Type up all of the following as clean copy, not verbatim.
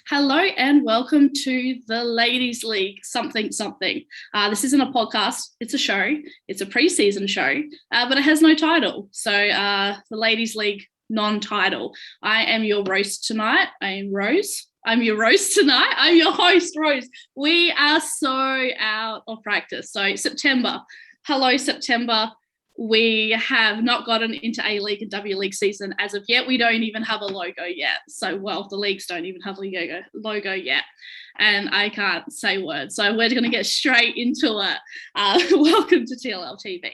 Hello and welcome to the Ladies League something. This isn't a podcast, it's a show. It's a pre-season show, but it has no title. So the Ladies League non-title. I am your roast tonight. I am Rose. I'm your roast tonight. I'm your host, Rose. We are so out of practice. So September. Hello, September. We have not gotten into A-League and W-League season as of yet. We don't even have a logo yet. So, the leagues don't even have a logo yet. And I can't say words. So we're going to get straight into it. Welcome to TLL TV.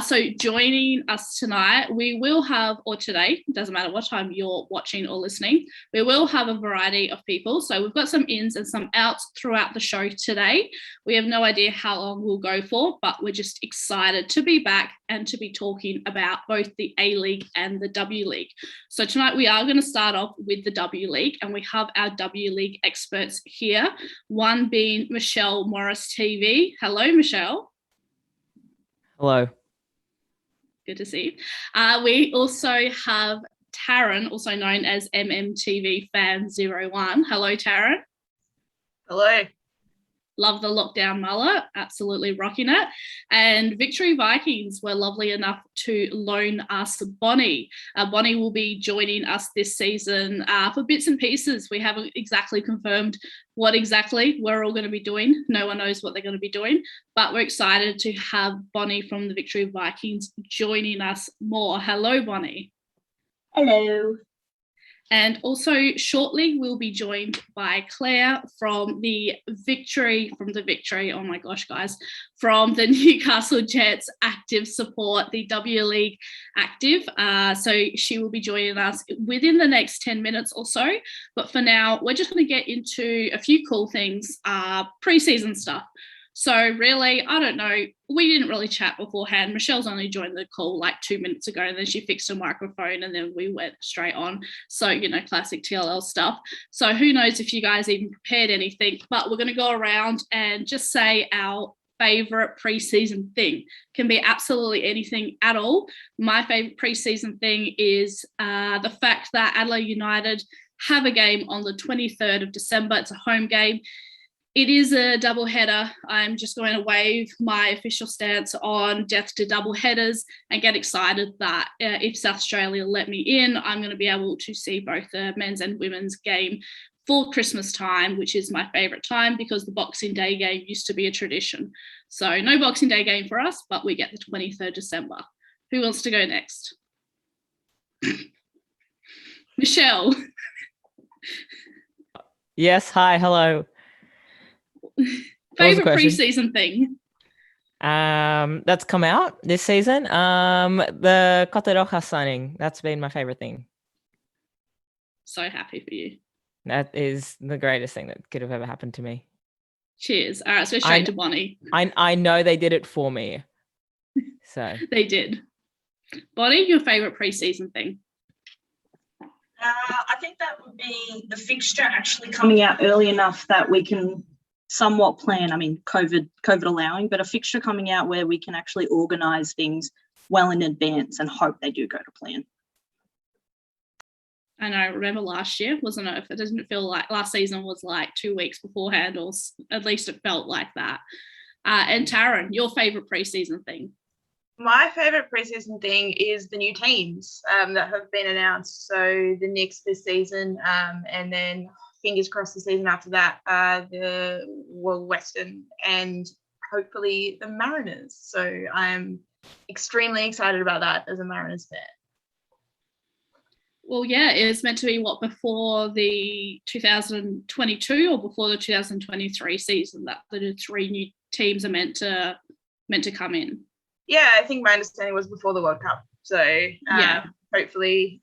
So joining us tonight, we will have, or today, doesn't matter what time you're watching or listening, we will have a variety of people. So we've got some ins and some outs throughout the show today. We have no idea how long we'll go for, but we're just excited to be back and to be talking about both the A-League and the W-League. So tonight we are going to start off with the W-League, and we have our W-League experts here, one being Michelle Morris TV. Hello, Michelle. Hello. Good to see you. We also have Taryn, also known as MMTV Fan 01. Hello, Taryn. Hello. Love the lockdown mullet, absolutely rocking it. And Victory Vikings were lovely enough to loan us Bonny. Bonny will be joining us this season for bits and pieces. We haven't exactly confirmed what exactly we're all going to be doing. No one knows what they're going to be doing, but we're excited to have Bonny from the Victory Vikings joining us more. Hello, Bonny. Hello. And also shortly we'll be joined by Claire from the Victory, oh my gosh, guys, from the Newcastle Jets Active support, the W League Active. So she will be joining us within the next 10 minutes or so. But for now, we're just going to get into a few cool things, pre-season stuff. So really, I don't know, we didn't really chat beforehand. Michelle's only joined the call like 2 minutes ago, and then she fixed her microphone and then we went straight on. So, classic TLL stuff. So who knows if you guys even prepared anything, but we're going to go around and just say our favourite pre-season thing. Can be absolutely anything at all. My favourite pre-season thing is the fact that Adelaide United have a game on the 23rd of December. It's a home game. It is a double header. I'm just going to wave my official stance on death to double headers and get excited that if South Australia let me in, I'm going to be able to see both the men's and women's game for Christmas time, which is my favourite time because the Boxing Day game used to be a tradition. So no Boxing Day game for us, but we get the 23rd December. Who wants to go next? Michelle. Yes, hi, hello. Favorite pre-season thing? That's come out this season. The Cote Rojas signing. That's been my favorite thing. So happy for you. That is the greatest thing that could have ever happened to me. Cheers. All right, so straight to Bonny. I know they did it for me. So they did. Bonny, your favorite pre-season thing? I think that would be the fixture actually coming out early enough that we can somewhat plan, COVID allowing, but a fixture coming out where we can actually organise things well in advance and hope they do go to plan. I know, remember last year, wasn't it? If it doesn't feel like last season was like 2 weeks beforehand, or at least it felt like that. And Taryn, your favourite pre-season thing? My favourite pre-season thing is the new teams that have been announced. So the Knicks this season, and then fingers crossed the season after that, the Western and hopefully the Mariners. So I'm extremely excited about that as a Mariners fan. Well, yeah, it's meant to be before the 2022 or before the 2023 season that the 3 new teams are meant to come in. Yeah, I think my understanding was before the World Cup. So hopefully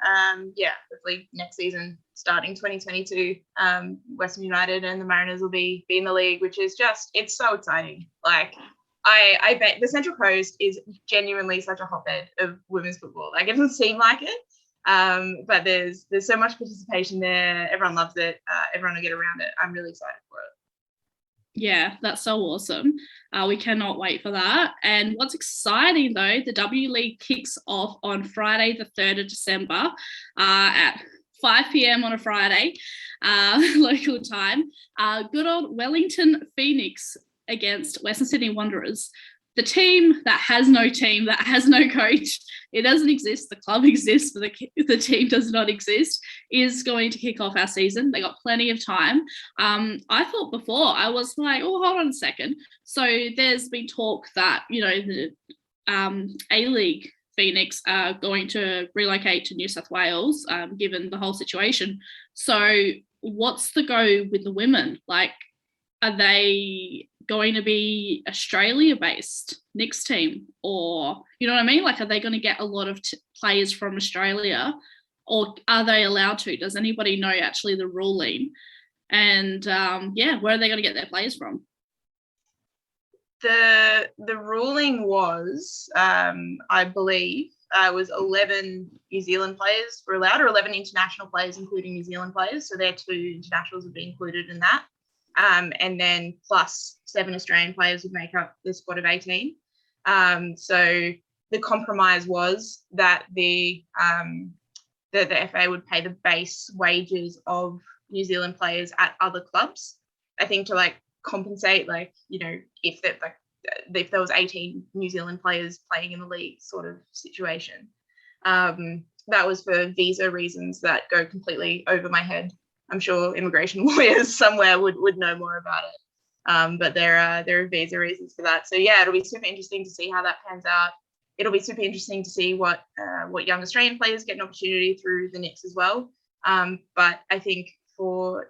next season, starting 2022, Western United and the Mariners will be in the league, which is it's so exciting. Like, I bet the Central Coast is genuinely such a hotbed of women's football. Like, it doesn't seem like it, but there's so much participation there. Everyone loves it. Everyone will get around it. I'm really excited for it. Yeah, that's so awesome. We cannot wait for that. And what's exciting, though, the W League kicks off on Friday, the 3rd of December at 5 p.m. on a Friday. local time. Good old Wellington Phoenix against Western Sydney Wanderers. The team that has no coach, it doesn't exist. The club exists, but the team does not exist, is going to kick off our season. They got plenty of time. I thought before, I was like, oh, hold on a second. So there's been talk that, the A-League Phoenix are going to relocate to New South Wales, given the whole situation. So what's the go with the women? Like, are they going to be Australia-based next team? Or, you know what I mean? Like, are they going to get a lot of players from Australia? Or are they allowed to? Does anybody know actually the ruling? And, where are they going to get their players from? The ruling was, I believe, was 11 New Zealand players were allowed, or 11 international players, including New Zealand players. So their 2 internationals would be included in that. And then plus 7 Australian players would make up the squad of 18. So the compromise was that the FA would pay the base wages of New Zealand players at other clubs. I think to compensate, if there was 18 New Zealand players playing in the league sort of situation. That was for visa reasons that go completely over my head. I'm sure immigration lawyers somewhere would know more about it. But there are visa reasons for that. So yeah, it'll be super interesting to see how that pans out. It'll be super interesting to see what young Australian players get an opportunity through the Knicks as well. But I think for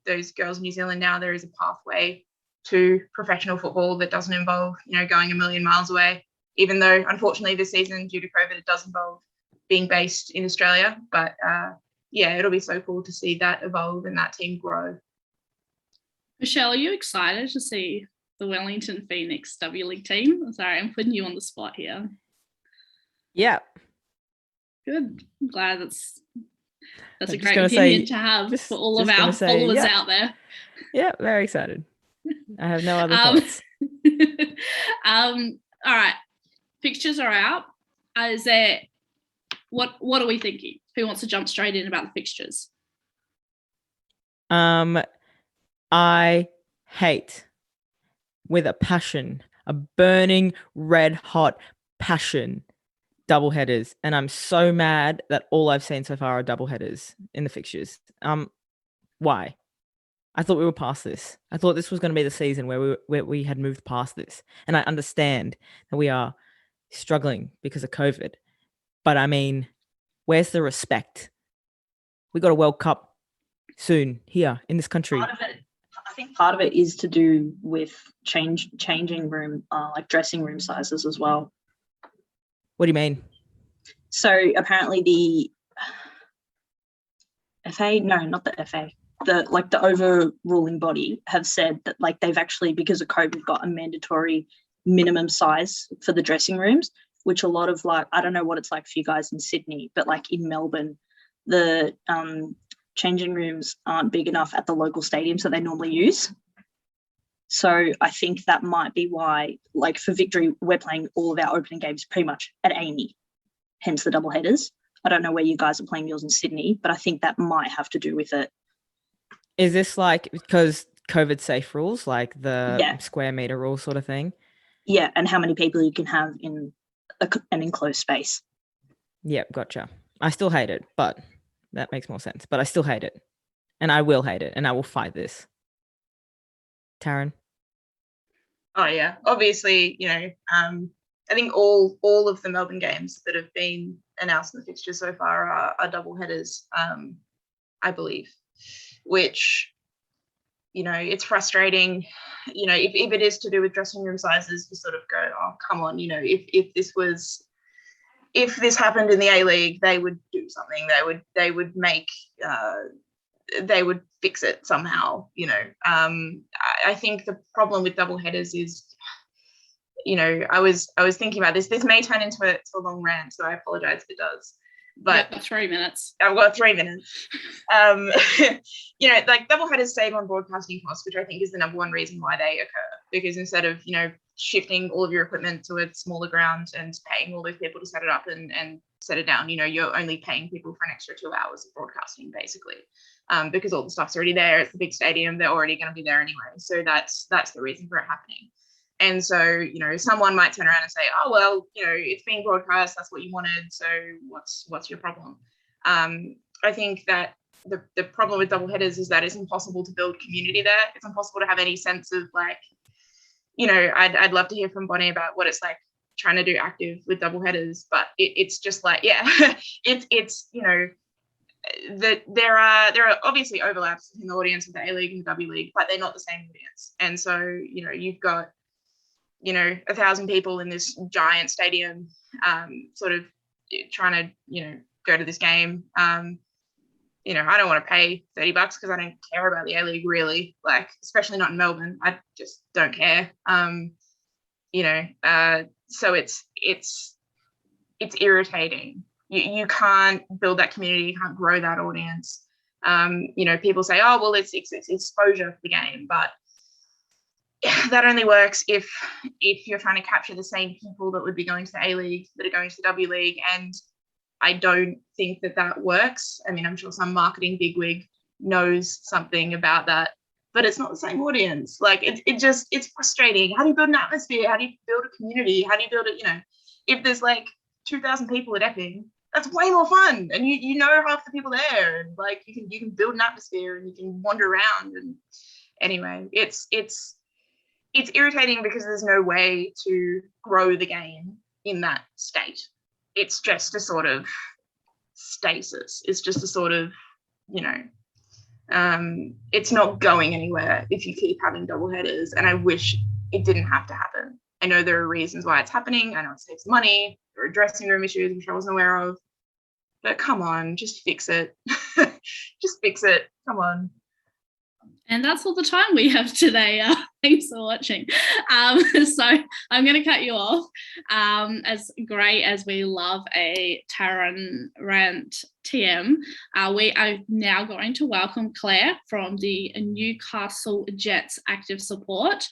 those girls in New Zealand now, there is a pathway to professional football that doesn't involve going a million miles away. Even though unfortunately this season due to COVID it does involve being based in Australia. But it'll be so cool to see that evolve and that team grow. Michelle, are you excited to see the Wellington Phoenix W League team? Sorry, I'm putting you on the spot here. Yeah. Good. I'm glad that's I'm a great opinion to have for all of our followers out there. Yeah, very excited. I have no other thoughts. All right. Fixtures are out. Is there what are we thinking? Who wants to jump straight in about the fixtures? I hate with a passion, a burning red hot passion, double headers, and I'm so mad that all I've seen so far are double headers in the fixtures. Why? I thought we were past this. I thought this was going to be the season where we had moved past this, and I understand that we are struggling because of COVID, but I mean, where's the respect? We got a World Cup soon here in this country. I think part of it is to do with changing room, dressing room sizes as well. What do you mean? So apparently the FA, no, not the FA, the overruling body have said that they've actually, because of COVID, got a mandatory minimum size for the dressing rooms, which a lot of I don't know what it's like for you guys in Sydney, but in Melbourne, the changing rooms aren't big enough at the local stadiums that they normally use. So I think that might be why, for Victory, we're playing all of our opening games pretty much at Amy, hence the double headers. I don't know where you guys are playing yours in Sydney, but I think that might have to do with it. Is this because COVID safe rules, the square meter rule sort of thing? Yeah, and how many people you can have in an enclosed space. Yep, gotcha. I still hate it, but that makes more sense. But I still hate it. And I will hate it. And I will fight this. Taryn? Oh, yeah. Obviously, I think all of the Melbourne games that have been announced in the fixture so far are double headers, I believe, which, it's frustrating. If it is to do with dressing room sizes, you sort of go, oh, come on, if this happened in the A-League, they would do something. They would make they would fix it somehow. I think the problem with double headers is, I was thinking about this. This may turn into a long rant, so I apologize if it does. But 3 minutes. I've got 3 minutes. Double headers save on broadcasting costs, which I think is the number one reason why they occur. Because instead of shifting all of your equipment to a smaller ground and paying all those people to set it up and set it down, you're only paying people for an extra 2 hours of broadcasting, basically. because all the stuff's already there. It's the big stadium. They're already going to be there anyway. So that's the reason for it happening. And so, you know, someone might turn around and say, oh, well, you know, it's being broadcast. That's what you wanted. So what's your problem? I think that the problem with double headers is that it's impossible to build community there. It's impossible to have any sense of, like, you know, I'd love to hear from Bonny about what it's like trying to do active with double headers, but it's just like, yeah, it's you know, that there are obviously overlaps in the audience with the A-League and the W League, but they're not the same audience. And so, you know, you've got, you know, 1,000 people in this giant stadium, sort of trying to, you know, go to this game. You know, I don't want to pay $30 because I don't care about the A-League really, like, especially not in Melbourne. I just don't care. You know, so it's irritating. You can't build that community, you can't grow that audience. You know, people say, oh, well, it's exposure for the game, but that only works if you're trying to capture the same people that would be going to the A-League that are going to the W League. And I don't think that works. I mean, I'm sure some marketing bigwig knows something about that, but it's not the same audience. Like, it's frustrating. How do you build an atmosphere? How do you build a community? How do you build it? You know, if there's like 2,000 people at Epping, that's way more fun, and you know half the people there, and like you can build an atmosphere and you can wander around. And anyway, it's irritating because there's no way to grow the game in that state. It's just a sort of stasis. It's just a sort of, you know, it's not going anywhere if you keep having double headers. And I wish it didn't have to happen. I know there are reasons why it's happening. I know it saves money. There are dressing room issues, which I wasn't aware of. But come on, just fix it. Just fix it. Come on. And that's all the time we have today. Thanks for watching. So I'm going to cut you off. As great as we love a Taryn rant TM, we are now going to welcome Claire from the Newcastle Jets Active Support,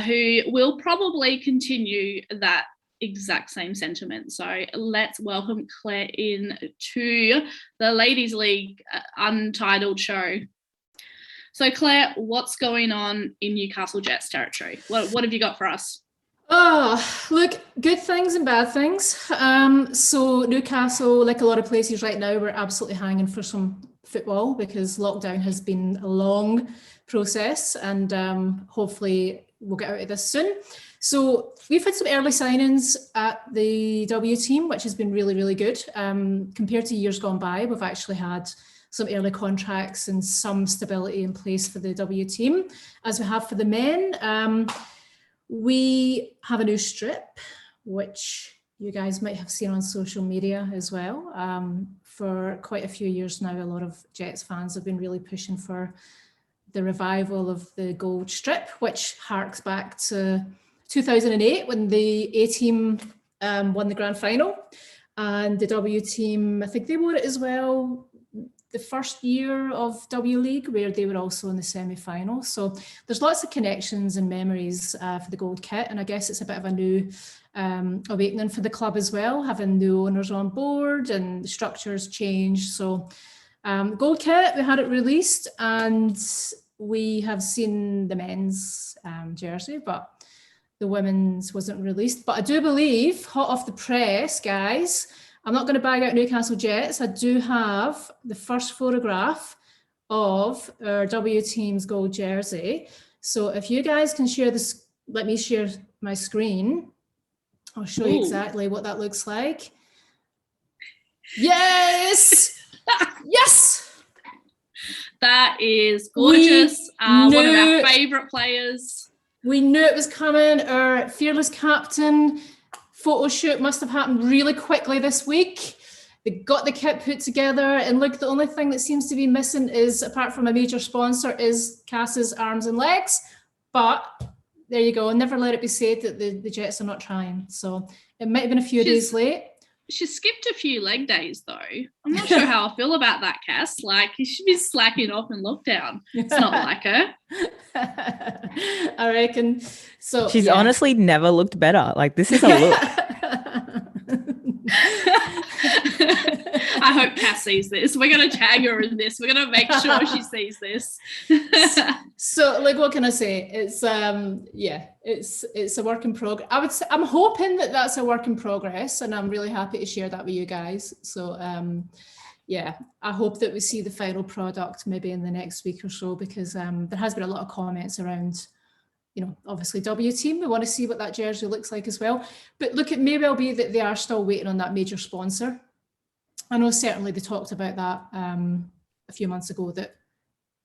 who will probably continue that exact same sentiment. So let's welcome Claire in to the Ladies League Untitled show. So Claire, what's going on in Newcastle Jets territory? What have you got for us? Oh, look, good things and bad things. So Newcastle, like a lot of places right now, we're absolutely hanging for some football because lockdown has been a long process, and hopefully we'll get out of this soon. So we've had some early signings at the W team, which has been really, really good. Compared to years gone by, we've actually had some early contracts and some stability in place for the W team, as we have for the men. We have a new strip, which you guys might have seen on social media as well. For quite a few years now, a lot of Jets fans have been really pushing for the revival of the gold strip, which harks back to 2008 when the A team won the grand final, and the W team, I think they wore it as well the first year of W League, where they were also in the semi-final. So there's lots of connections and memories for the gold kit, and I guess it's a bit of a new awakening for the club as well, having new owners on board and the structures changed. So gold kit, we had it released, and we have seen the men's jersey, but the women's wasn't released. But I do believe, hot off the press, guys, I'm not going to bag out Newcastle Jets. I do have the first photograph of our W team's gold jersey. So if you guys can share this, let me share my screen. I'll show you exactly what that looks like. Yes! Yes! That is gorgeous. One of our favourite players. We knew it was coming. Our fearless captain photo shoot must have happened really quickly this week. They got the kit put together, and look, the only thing that seems to be missing is, apart from a major sponsor, is Cass's arms and legs. But there you go. Never let it be said that the Jets are not trying. So it might have been a few days late. She skipped a few leg days though. I'm not sure how I feel about that, Cass. Like, you should be slacking off in lockdown. It's not like her. I reckon. So she's honestly never looked better. Like, this is a look. I hope Cass sees this. We're going to tag her in this. We're going to make sure she sees this. So, like, what can I say? It's it's a work in progress. I would say I'm hoping that that's a work in progress, and I'm really happy to share that with you guys. So, yeah, I hope that we see the final product maybe in the next week or so, because there has been a lot of comments around, you know, obviously W team. We want to see what that jersey looks like as well. But look, it may well be that they are still waiting on that major sponsor. I know certainly they talked about that a few months ago, that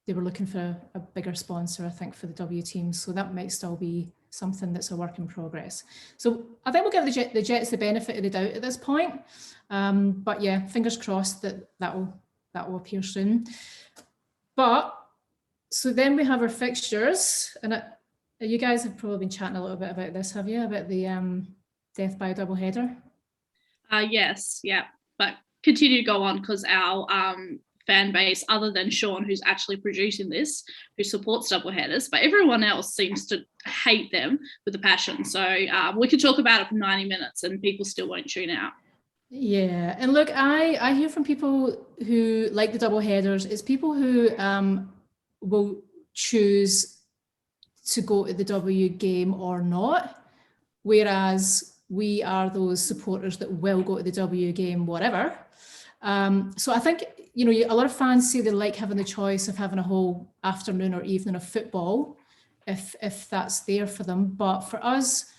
they were looking for a bigger sponsor, I think, for the W team. So that might still be something that's a work in progress. So I think we'll give the Jets the benefit of the doubt at this point. But yeah, fingers crossed that will appear soon. But so then we have our fixtures, and you guys have probably been chatting a little bit about this, have you? About the death by a double header? Yes, yeah. But continue to go on, because our fan base, other than Sean, who's actually producing this, who supports double headers, but everyone else seems to hate them with a passion. So we could talk about it for 90 minutes and people still won't tune out. Yeah, and look, I hear from people who like the double headers. It's people who will choose to go to the W game or not, whereas we are those supporters that will go to the W game, whatever. So I think, you know, a lot of fans say they like having the choice of having a whole afternoon or evening of football, if that's there for them. But for us,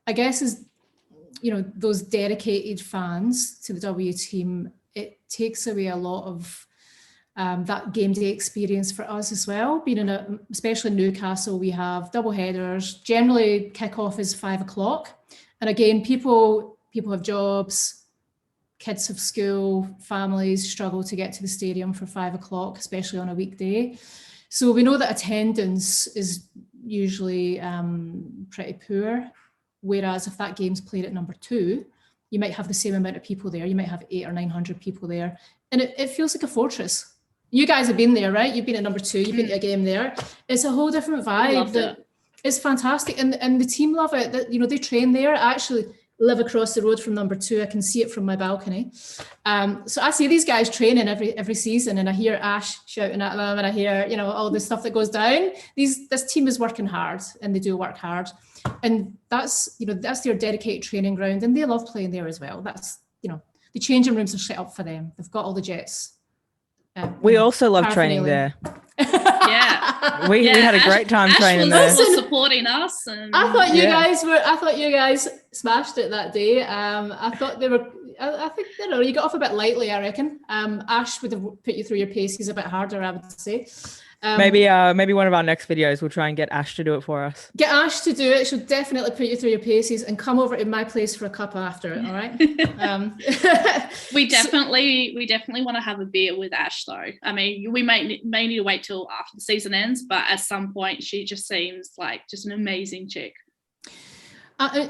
I guess, as you know, those dedicated fans to the W team, it takes away a lot of that game day experience for us as well. Being especially in Newcastle, we have double headers. Generally, kickoff is 5 o'clock, and again, people have jobs, kids have school, families struggle to get to the stadium for 5 o'clock, especially on a weekday. So we know that attendance is usually pretty poor. Whereas if that game's played at number 2, you might have the same amount of people there. You might have 800 or 900 people there, and it feels like a fortress. You guys have been there, right? You've been at number 2. You've been to a game there. It's a whole different vibe. It's fantastic, and the team love it. That, you know, they train there. I actually live across the road from number 2. I can see it from my balcony. So I see these guys training every season, and I hear Ash shouting at them, and I hear, you know, all the stuff that goes down. This team is working hard, and they do work hard, and that's their dedicated training ground, and they love playing there as well. That's, you know, the changing rooms are set up for them. They've got all the Jets. We also love training there. Yeah, we had a great time training there. Ash was supporting us. And I thought you guys smashed it that day. I thought they were. I think, you know, you got off a bit lightly, I reckon. Ash would have put you through your paces a bit harder, I would say. Maybe one of our next videos we'll try and get Ash to do it for us. Get Ash to do it. She'll definitely put you through your paces, and come over to my place for a cup after it. All right. We definitely want to have a beer with Ash, though. I mean, we may need to wait till after the season ends, but at some point she just seems like just an amazing chick.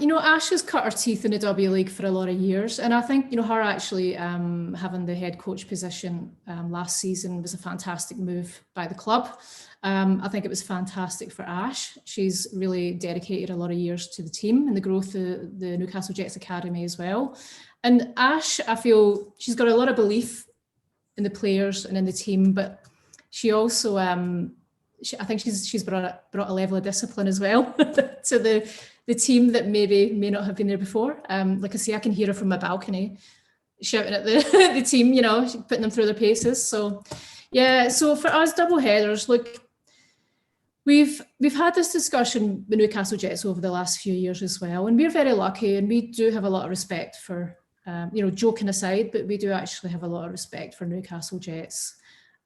You know, Ash has cut her teeth in the W League for a lot of years, and I think, you know, her actually having the head coach position last season was a fantastic move by the club. I think it was fantastic for Ash. She's really dedicated a lot of years to the team and the growth of the Newcastle Jets Academy as well. And Ash, I feel she's got a lot of belief in the players and in the team, but she also, I think she's brought a level of discipline as well to the team that may not have been there before. Like I say, I can hear her from my balcony shouting at the team, you know, putting them through their paces. So yeah, so for us double headers, look, we've had this discussion with Newcastle Jets over the last few years as well, and we're very lucky, and we do have a lot of respect for, you know, joking aside, but we do actually have a lot of respect for Newcastle Jets.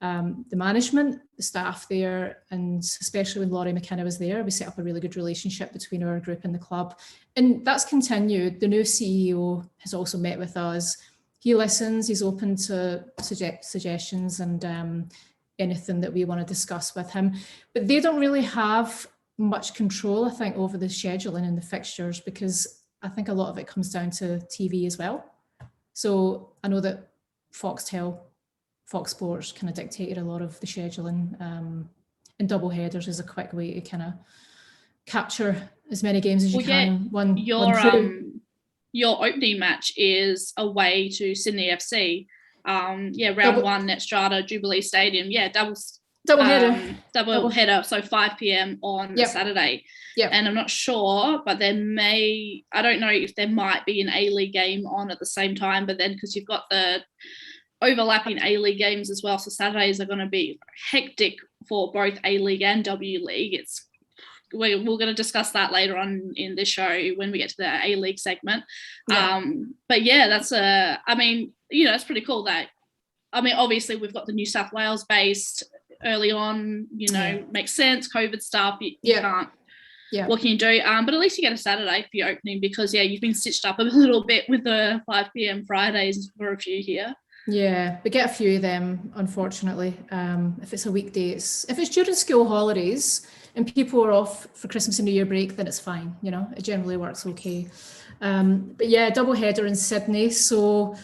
The management, the staff there, and especially when Laurie McKenna was there, we set up a really good relationship between our group and the club, and that's continued. The new CEO has also met with us. He listens, he's open to suggestions and anything that we want to discuss with him, but they don't really have much control, I think, over the scheduling and the fixtures, because I think a lot of it comes down to TV as well. So I know that Fox Sports kind of dictated a lot of the scheduling, and double headers is a quick way to kind of capture as many games as you can. Your opening match is away to Sydney FC. round one, Netstrata, Jubilee Stadium. Yeah, double header. So 5 p.m. on Saturday. Yeah. And I'm not sure, but I don't know if there might be an A-League game on at the same time, but then because you've got the overlapping A-League games as well, so Saturdays are going to be hectic for both A-League and W League. We're going to discuss that later on in this show when we get to the A-League segment. Yeah. But yeah, it's pretty cool that, obviously we've got the New South Wales based early on, makes sense, COVID stuff, you can't. Yeah. What can you do? But at least you get a Saturday for your opening because, you've been stitched up a little bit with the 5 p.m. Fridays for a few here. Yeah, we get a few of them, unfortunately. If it's a weekday, if it's during school holidays and people are off for Christmas and New Year break, then it's fine. It generally works okay. But yeah, double header in Sydney. So,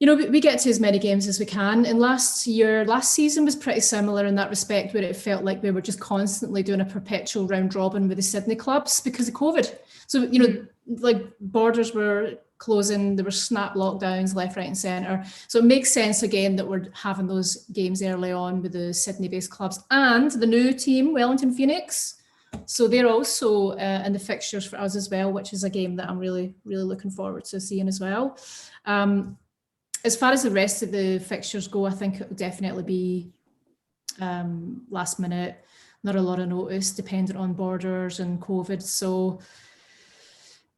we get to as many games as we can. And last season was pretty similar in that respect, where it felt like we were just constantly doing a perpetual round robin with the Sydney clubs because of COVID. So, like borders were closing, there were snap lockdowns left, right and centre. So it makes sense again that we're having those games early on with the Sydney-based clubs and the new team, Wellington Phoenix. So they're also in the fixtures for us as well, which is a game that I'm really, really looking forward to seeing as well. As far as the rest of the fixtures go, I think it will definitely be last minute, not a lot of notice, dependent on borders and COVID. So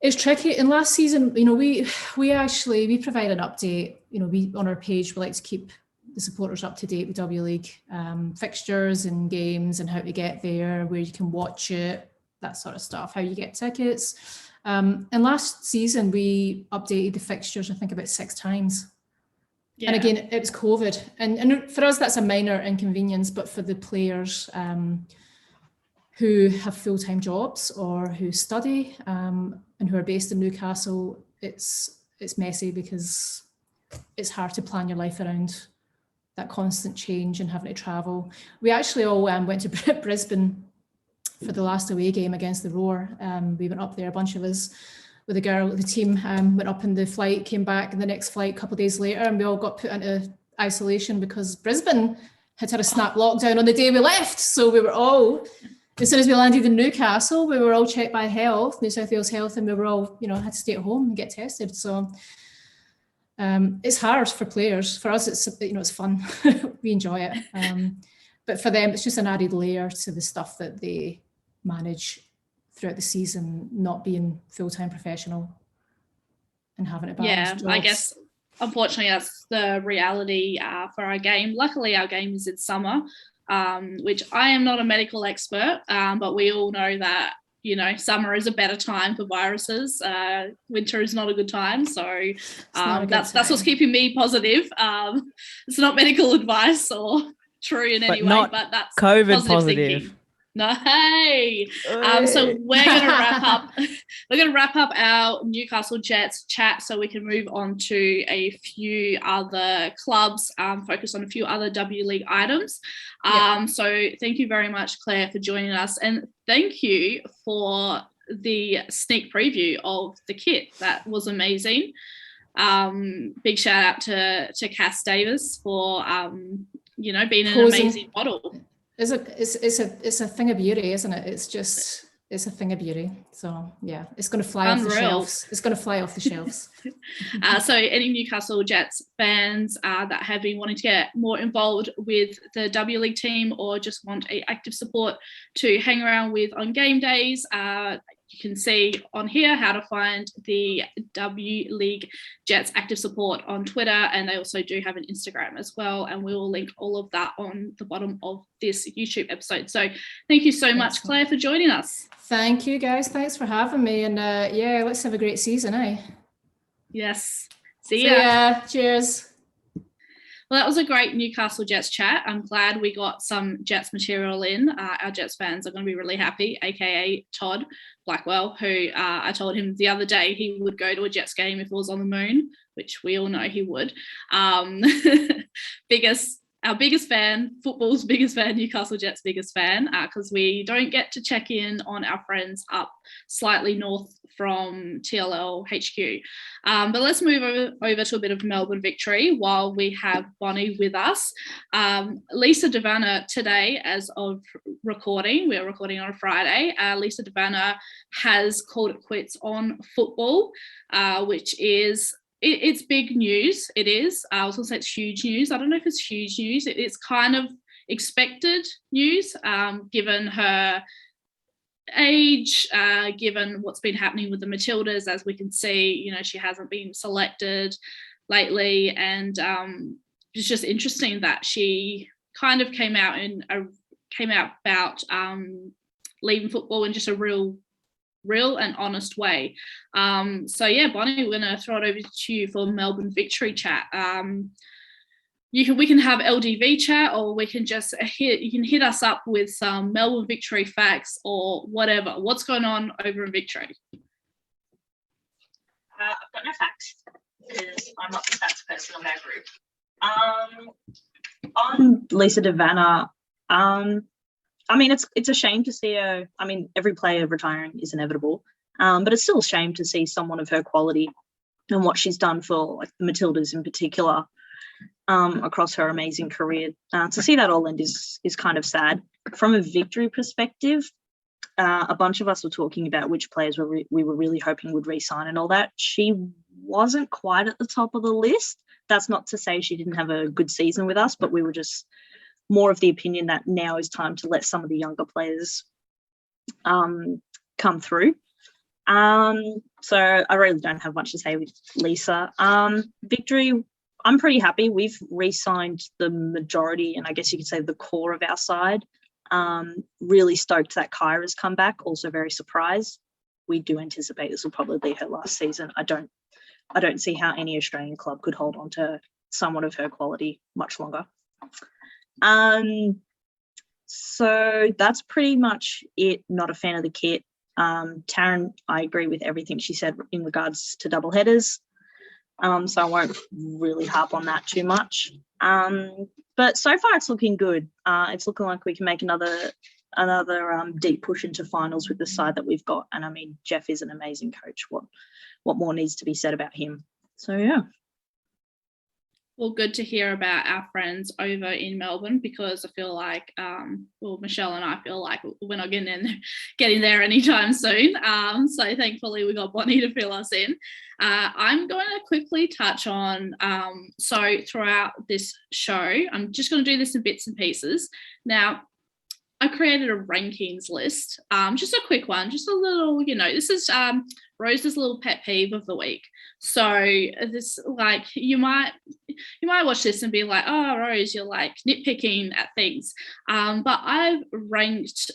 it's tricky. And last season, we provide an update. We on our page, we like to keep the supporters up to date with W League fixtures and games and how to get there, where you can watch it, that sort of stuff, how you get tickets. And last season, we updated the fixtures, I think, about 6 times. Yeah. And again, it was COVID. And for us, that's a minor inconvenience, but for the players who have full-time jobs or who study and who are based in Newcastle, it's messy because it's hard to plan your life around that constant change and having to travel. We actually all went to Brisbane for the last away game against the Roar. We went up there, a bunch of us, with the team went up in the flight, came back in the next flight a couple of days later, and we all got put into isolation because Brisbane had a snap lockdown on the day we left. So we were all, as soon as we landed in Newcastle, we were all checked by New South Wales Health, and we were all, had to stay at home and get tested. So it's hard for players. For us, it's fun. We enjoy it. But for them, it's just an added layer to the stuff that they manage throughout the season, not being full-time professional and having to balance jobs. I guess unfortunately that's the reality for our game. Luckily our game is in summer, which I am not a medical expert, but we all know that summer is a better time for viruses. Winter is not a good time, so that's what's keeping me positive. It's not medical advice or true in any way, but that's COVID positive. Thinking. No, hey. So we're gonna wrap up. We're gonna wrap up our Newcastle Jets chat so we can move on to a few other clubs, focus on a few other W League items. So thank you very much, Claire, for joining us, and thank you for the sneak preview of the kit. That was amazing. Big shout out to Cass Davis for being an amazing model. It's a thing of beauty, isn't it? It's a thing of beauty. So yeah, it's going to fly off the shelves. It's going to fly off the shelves. So any Newcastle Jets fans that have been wanting to get more involved with the W League team or just want a active support to hang around with on game days, you can see on here how to find the W League Jets Active Support on Twitter, and they also do have an Instagram as well, and we will link all of that on the bottom of this YouTube episode. So thank you so much, Claire, for joining us. Thank you, guys. Thanks for having me, and let's have a great season, eh? Yes. See ya. Cheers. Well, that was a great Newcastle Jets chat. I'm glad we got some Jets material in. Our Jets fans are going to be really happy, aka Todd Blackwell, who I told him the other day he would go to a Jets game if it was on the moon, which we all know he would. Our biggest fan, football's biggest fan, Newcastle Jets' biggest fan, because we don't get to check in on our friends up slightly north from TLL HQ. But let's move over to a bit of Melbourne victory while we have Bonny with us. Lisa Devanna today, as of recording, we're recording on a Friday, Lisa Devanna has called it quits on football, which is, it's big news. It is. I was going to say it's huge news. I don't know if it's huge news. It's kind of expected news, given her age, given what's been happening with the Matildas. As we can see, you know, she hasn't been selected lately, and it's just interesting that she kind of came out about leaving football in just a real and honest way. So yeah, Bonny, we're going to throw it over to you for Melbourne victory chat. We can have LDV chat, or we can just hit us up with some Melbourne victory facts or whatever. What's going on over in victory? I've got no facts because I'm not the facts person on our group. On Lisa Devanna, I mean, it's a shame to see her. I mean, every player retiring is inevitable, but it's still a shame to see someone of her quality and what she's done for, like, the Matildas in particular, across her amazing career. To see that all end is kind of sad. From a victory perspective, a bunch of us were talking about which players we were really hoping would re-sign and all that. She wasn't quite at the top of the list. That's not to say she didn't have a good season with us, but we were just more of the opinion that now is time to let some of the younger players come through. So I really don't have much to say with Lisa. Victory, I'm pretty happy. We've re-signed the majority, and I guess you could say the core of our side. Really stoked that Kyra's come back. Also very surprised. We do anticipate this will probably be her last season. I don't see how any Australian club could hold on to someone of her quality much longer. So that's pretty much it. Not a fan of the kit. Taryn, I agree with everything she said in regards to double headers. So I won't really harp on that too much. But so far it's looking good. It's looking like we can make another deep push into finals with the side that we've got. And I mean, Jeff is an amazing coach. What more needs to be said about him? So yeah. Well, good to hear about our friends over in Melbourne, because I feel like, Michelle and I feel like we're not getting there anytime soon. So thankfully we got Bonny to fill us in. I'm going to quickly touch on, so throughout this show, I'm just going to do this in bits and pieces. Now, I created a rankings list, just a quick one, just a little, this is Rose's little pet peeve of the week. So this, like, you might watch this and be like, oh, Rose, you're like nitpicking at things. But I've ranked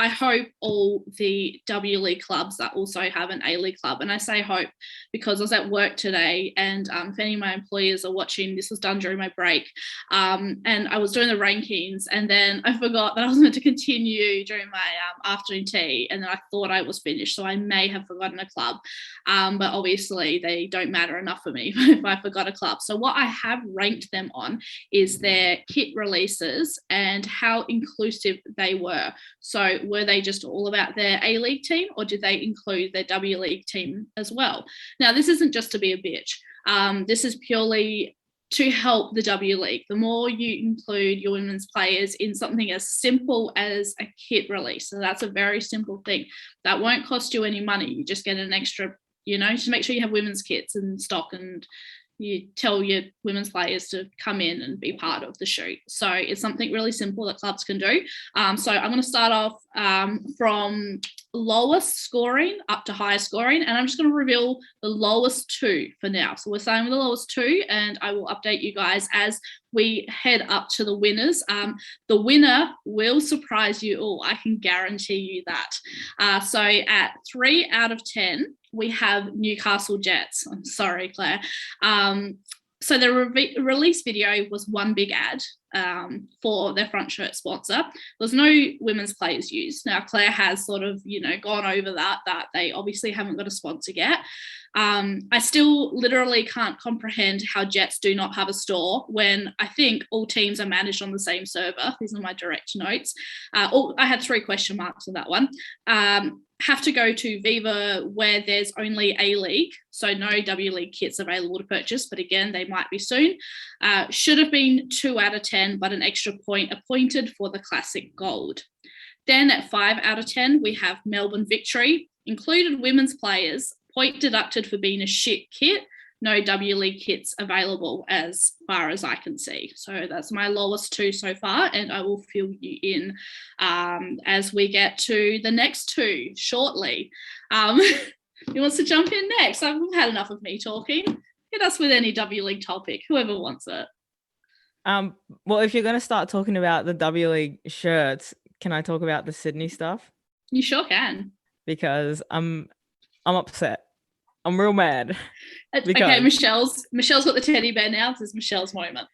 I hope all the W League clubs that also have an A League club. And I say hope because I was at work today, and if any of my employers are watching, this was done during my break. And I was doing the rankings, and then I forgot that I was meant to continue during my afternoon tea, and then I thought I was finished. So I may have forgotten a club. But obviously they don't matter enough for me if I forgot a club. So what I have ranked them on is their kit releases and how inclusive they were. So were they just all about their A-League team, or did they include their W League team as well? Now, this isn't just to be a bitch. This is purely to help the W League. The more you include your women's players in something as simple as a kit release, so that's a very simple thing that won't cost you any money. You just get an extra, just make sure you have women's kits in stock, and you tell your women's players to come in and be part of the shoot. So it's something really simple that clubs can do. So I'm going to start off from lowest scoring up to highest scoring, and I'm just going to reveal the lowest two for now. So we're starting with the lowest two, and I will update you guys as we head up to the winners. The winner will surprise you all, I can guarantee you that. So at 3 out of 10, we have Newcastle Jets. I'm sorry, Claire. So the release video was one big ad for their front shirt sponsor. There's no women's players used. Now, Claire has sort of, gone over that they obviously haven't got a sponsor yet. I still literally can't comprehend how Jets do not have a store when I think all teams are managed on the same server. These are my direct notes. I had 3 question marks on that one. have to go to Viva where there's only A-League, so no W League kits available to purchase, but again, they might be soon. Should have been 2 out of 10, but an extra point appointed for the Classic Gold. Then at 5 out of 10, we have Melbourne Victory, included women's players, point deducted for being a shit kit, no W League kits available as far as I can see. So that's my lowest 2 so far, and I will fill you in as we get to the next 2 shortly. Who wants to jump in next? I've had enough of me talking. Hit us with any W League topic, whoever wants it. Well, if you're going to start talking about the W League shirts, can I talk about the Sydney stuff? You sure can. Because I'm upset. I'm real mad. Okay, Michelle's got the teddy bear now. This is Michelle's moment.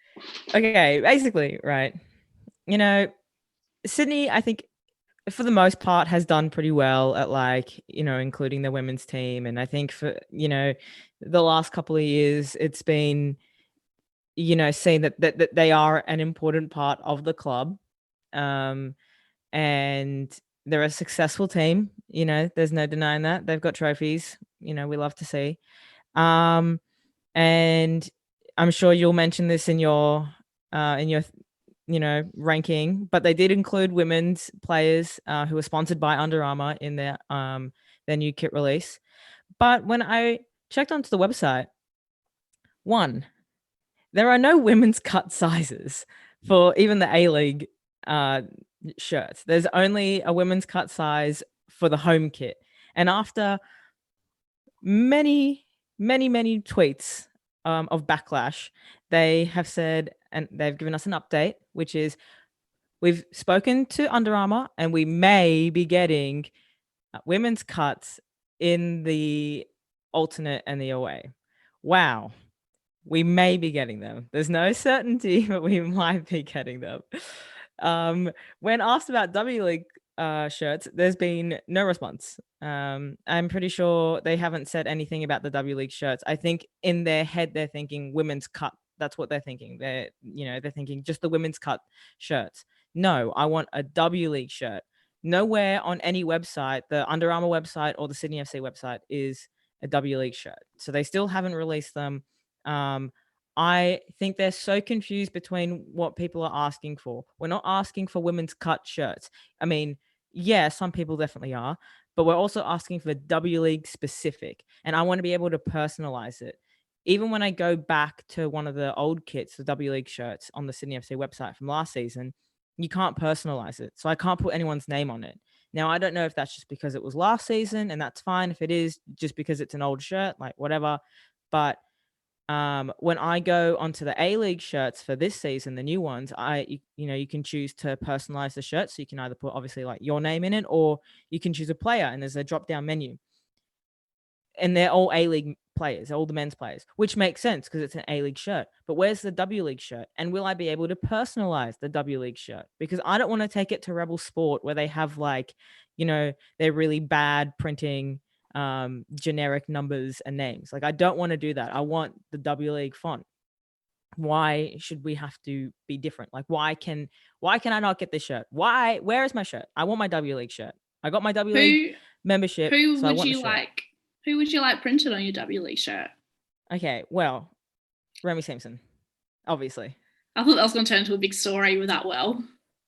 Okay, basically, right. You know, Sydney, I think, for the most part, has done pretty well at, like, you know, including the women's team. And I think for, you know, the last couple of years, it's been, you know, seen that they are an important part of the club. And they're a successful team. You know, there's no denying that. They've got trophies, you know, we love to see. And I'm sure you'll mention this in your you know, ranking, but they did include women's players who were sponsored by Under Armour in their new kit release. But when I checked onto the website, one, there are no women's cut sizes for even the A-League shirts. There's only a women's cut size for the home kit. And after many tweets of backlash, they have said, and they've given us an update, which is we've spoken to Under Armour and we may be getting women's cuts in the alternate and the away. Wow. We may be getting them. There's no certainty, but we might be getting them. When asked about W League shirts, there's been no response. I'm pretty sure they haven't said anything about the W League shirts. I think in their head they're thinking women's cut. That's what they're thinking. They're thinking just the women's cut shirts. No, I want a W League shirt. Nowhere on any website, the Under Armour website or the Sydney FC website, is a W League shirt. So they still haven't released them. I think they're so confused between what people are asking for. We're not asking for women's cut shirts. I mean, yeah, some people definitely are, but we're also asking for W League specific. And I want to be able to personalize it. Even when I go back to one of the old kits, the W League shirts on the Sydney FC website from last season, you can't personalize it. So I can't put anyone's name on it. Now, I don't know if that's just because it was last season, and that's fine if it is just because it's an old shirt, like whatever. But when I go onto the A-League shirts for this season, the new ones, you can choose to personalize the shirt. So you can either put obviously like your name in it, or you can choose a player, and there's a drop-down menu. And they're all A-League players, all the men's players, which makes sense because it's an A-League shirt. But where's the W League shirt? And will I be able to personalize the W League shirt? Because I don't want to take it to Rebel Sport where they have, like, you know, they're really bad printing generic numbers and names. Like, I don't want to do that. I want the W League font. Why should we have to be different? Like, why can I not get this shirt? Where is my shirt? I want my W League shirt. I got my W League membership. Who would you like printed on your W League shirt? Okay, well, Remy Simpson, obviously. I thought that was going to turn into a big story with that.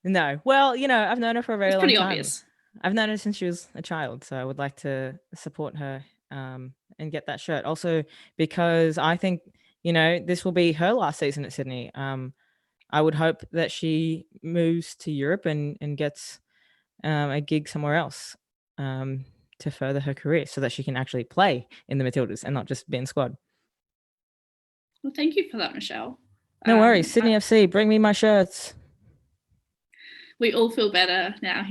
No. Well, you know, I've known her for a very long time. It's pretty obvious. I've known her since she was a child, so I would like to support her and get that shirt. Also, because I think, you know, this will be her last season at Sydney. I would hope that she moves to Europe and gets a gig somewhere else to further her career so that she can actually play in the Matildas and not just be in squad. Well, thank you for that, Michelle. No worries. Sydney FC, bring me my shirts. We all feel better now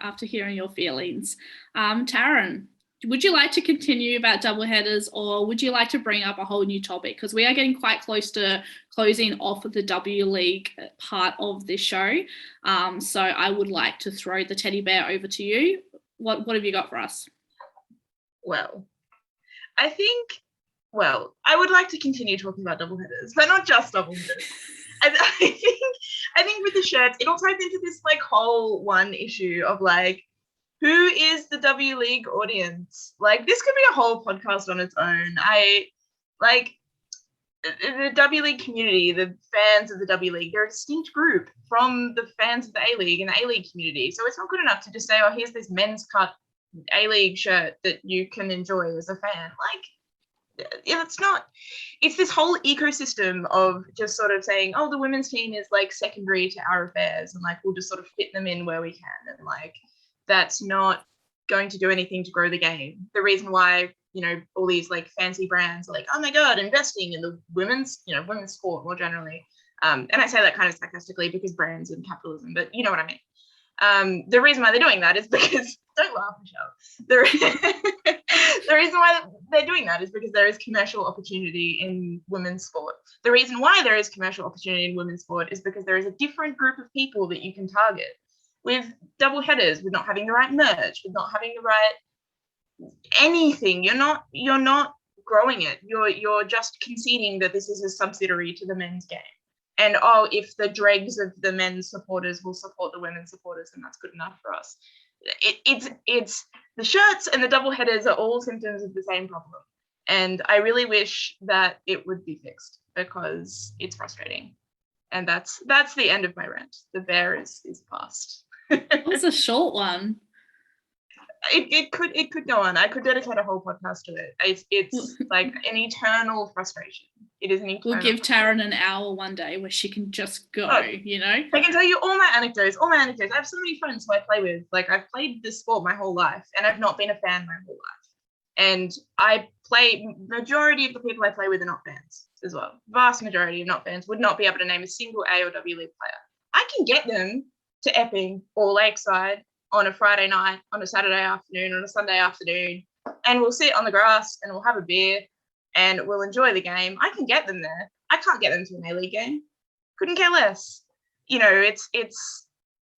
after hearing your feelings. Taryn, would you like to continue about double headers, or would you like to bring up a whole new topic? Because we are getting quite close to closing off the W League part of this show. So I would like to throw the teddy bear over to you. What have you got for us? Well, I would like to continue talking about double headers, but not just double headers. I think with the shirts, it all ties into this like whole one issue of like who is the W League audience? Like, this could be a whole podcast on its own. The W League community, the fans of the W League, they're a distinct group from the fans of the A League and the A League community. So it's not good enough to just say, oh, here's this men's cut A League shirt that you can enjoy as a fan. Like, it's this whole ecosystem of just sort of saying, oh, the women's team is like secondary to our affairs, and like we'll just sort of fit them in where we can. And like, that's not going to do anything to grow the game. The reason why, all these like fancy brands are like, oh my God, investing in the women's sport more generally. And I say that kind of sarcastically because brands and capitalism, but you know what I mean. The reason why they're doing that is because, don't laugh, Michelle. The reason why they're doing that is because there is commercial opportunity in women's sport. The reason why there is commercial opportunity in women's sport is because there is a different group of people that you can target. With double headers, with not having the right merch, with not having the right anything, you're not growing it. You're just conceding that this is a subsidiary to the men's game. And if the dregs of the men's supporters will support the women's supporters, then that's good enough for us. It's the shirts and the double headers are all symptoms of the same problem. And I really wish that it would be fixed because it's frustrating. And that's the end of my rant. The bear is past. It was a short one. It could go on. I could dedicate a whole podcast to it. It's like an eternal frustration. It is an eternal. We'll give Taryn an hour one day where she can just go. I can tell you all my anecdotes. I have so many friends who I play with. Like, I've played this sport my whole life, and I've not been a fan my whole life. And majority of the people I play with are not fans as well. Vast majority of not fans would not be able to name a single A or W League player. I can get them to Epping or Lakeside on a Friday night, on a Saturday afternoon, on a Sunday afternoon, and we'll sit on the grass and we'll have a beer and we'll enjoy the game. I can get them there. I can't get them to an A-League game. Couldn't care less.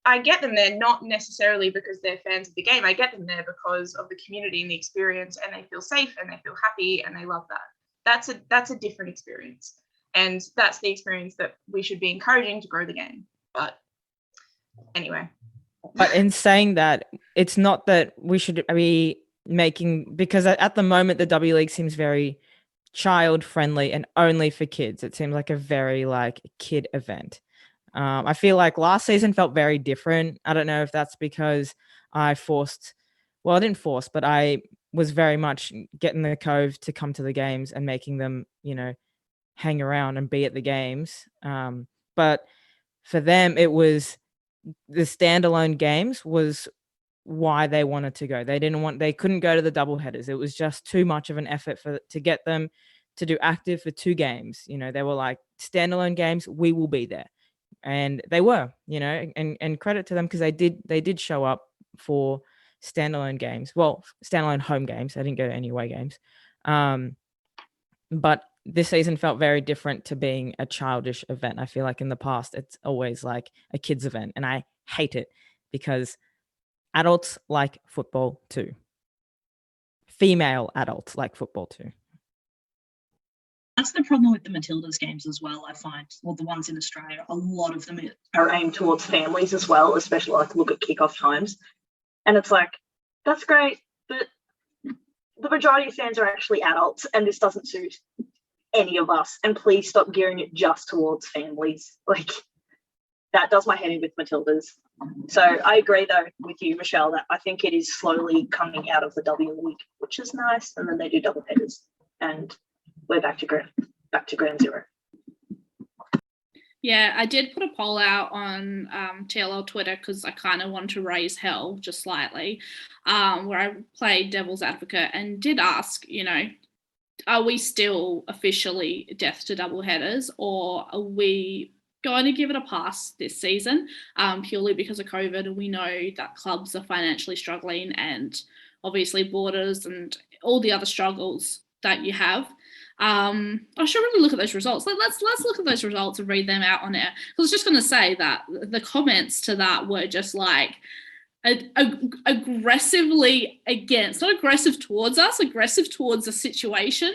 I get them there not necessarily because they're fans of the game. I get them there because of the community and the experience, and they feel safe and they feel happy and they love that. That's a different experience. And that's the experience that we should be encouraging to grow the game. But anyway. But in saying that, it's not that we should be making, because at the moment the W League seems very child friendly and only for kids. It seems like a very kid event. I feel like last season felt very different. I don't know if that's because I didn't force, but I was very much getting the Cove to come to the games and making them, hang around and be at the games. But for them, it was the standalone games was why they wanted to go. They couldn't go to the double headers. It was just too much of an effort to get them to do active for 2 games. They were like, standalone games, we will be there. And they were, and credit to them because they did show up for standalone games. Well, standalone home games. They didn't go to any away games. But this season felt very different to being a childish event. I feel like in the past, it's always like a kids event, and I hate it because adults like football too. Female adults like football too. That's the problem with the Matildas games as well, I find. Well, the ones in Australia, a lot of them are aimed towards families as well, especially look at kickoff times. And it's like, that's great, but the majority of fans are actually adults, and this doesn't suit any of us. And please stop gearing it just towards families. That does my head in with Matildas. So I agree though with you, Michelle, that I think it is slowly coming out of the W League, which is nice. And then they do double headers, and we're back to ground zero. Yeah, I did put a poll out on TLL Twitter because I kind of wanted to raise hell just slightly, where I played devil's advocate and did ask, are we still officially death to double headers, or are we going to give it a pass this season purely because of COVID? We know that clubs are financially struggling, and obviously borders and all the other struggles that you have. I should really look at those results. Let's look at those results and read them out on air. I was just going to say that the comments to that were just like aggressively against, not aggressive towards us, aggressive towards the situation.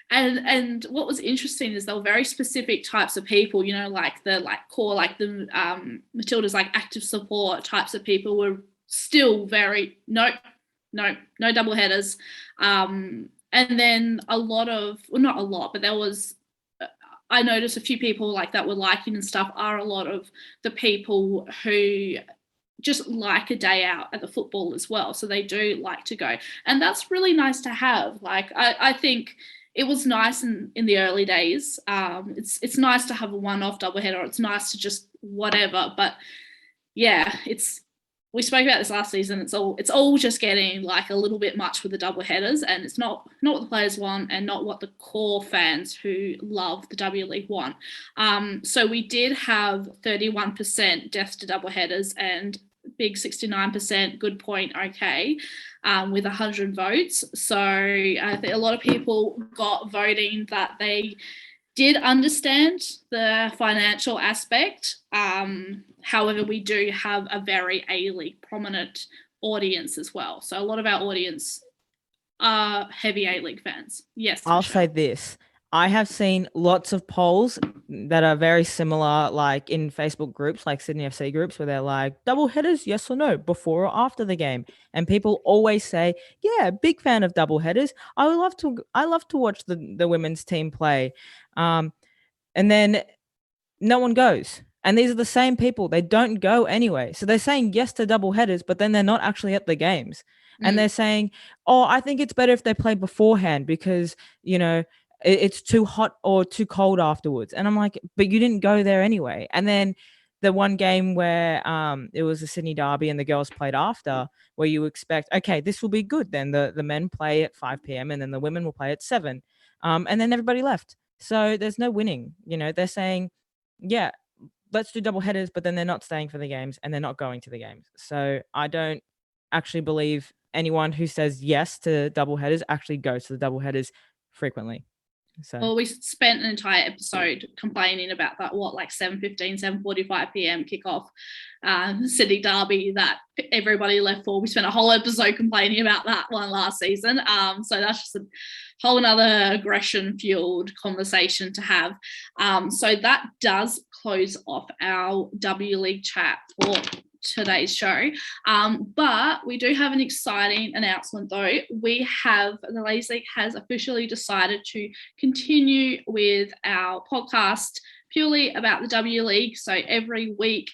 And what was interesting is they were very specific types of people, like the core, like the Matilda's like active support types of people were still very no double headers. And then a lot of, well, not a lot, but there was, I noticed a few people like that were liking and stuff are a lot of the people who just like a day out at the football as well. So they do like to go. And that's really nice to have. Like, I think it was nice in the early days. It's nice to have a one-off doubleheader, or it's nice to just whatever. But yeah, we spoke about this last season. It's all just getting like a little bit much with the double headers, and it's not what the players want, and not what the core fans who love the W League want. So we did have 31% death to double headers and big 69% good point okay, with 100 votes. So I think a lot of people got voting that they did understand the financial aspect. However, we do have a very A-League prominent audience as well. So a lot of our audience are heavy A-League fans. Yes, I'll Michelle. say this. I have seen lots of polls that are very similar, like in Facebook groups, like Sydney FC groups, where they're like, double headers, yes or no, before or after the game. And people always say, yeah, big fan of double headers. I love to watch the women's team play. And then no one goes. And these are the same people. They don't go anyway. So they're saying yes to double headers, but then they're not actually at the games. And they're saying, oh, I think it's better if they play beforehand because, it's too hot or too cold afterwards. And I'm like, but you didn't go there anyway. And then the one game where it was a Sydney derby and the girls played after, where you expect, okay, this will be good. Then the men play at 5 p.m. and then the women will play at 7. And then everybody left. So there's no winning. They're saying, yeah, let's do double headers, but then they're not staying for the games and they're not going to the games. So I don't actually believe anyone who says yes to double headers actually goes to the double headers frequently. So well, we spent an entire episode complaining about that, 7:15, 7:45 p.m. kickoff Sydney derby that everybody left for. We spent a whole episode complaining about that one last season. So that's just a whole another aggression-fueled conversation to have. So that does close off our W League chat for today's show, but we do have an exciting announcement though. The Ladies League has officially decided to continue with our podcast purely about the W League. So every week,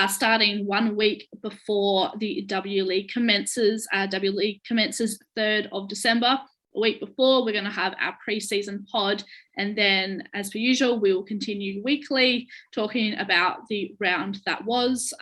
starting 1 week before the W League commences, W League commences 3rd of December. A week before, we're going to have our pre-season pod, and then as per usual, we will continue weekly talking about the round that was,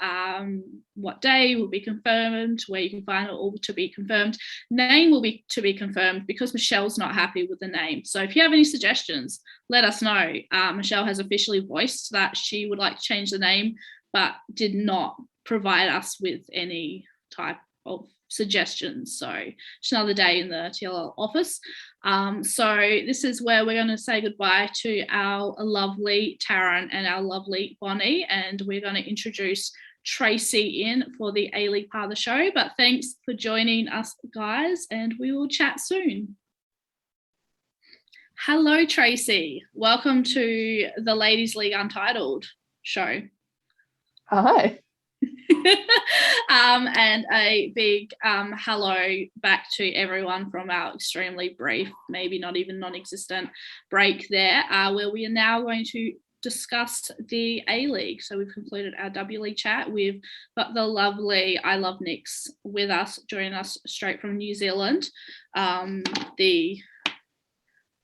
what day will be confirmed, where you can find it all to be confirmed. Name will be to be confirmed because Michelle's not happy with the name. So if you have any suggestions, let us know. Michelle has officially voiced that she would like to change the name, but did not provide us with any type of suggestions. So just another day in the TLL office. So this is where we're going to say goodbye to our lovely Taryn and our lovely Bonny, and we're going to introduce Tracey in for the A-League part of the show. But thanks for joining us, guys, and we will chat soon. Hello, Tracey. Welcome to the Ladies League Untitled show. Hi. And a big hello back to everyone from our extremely brief, maybe not even non-existent break there, where we are now going to discuss the A-League. So we've concluded our W League chat. We've got the lovely I Love Nix with us, joining us straight from New Zealand.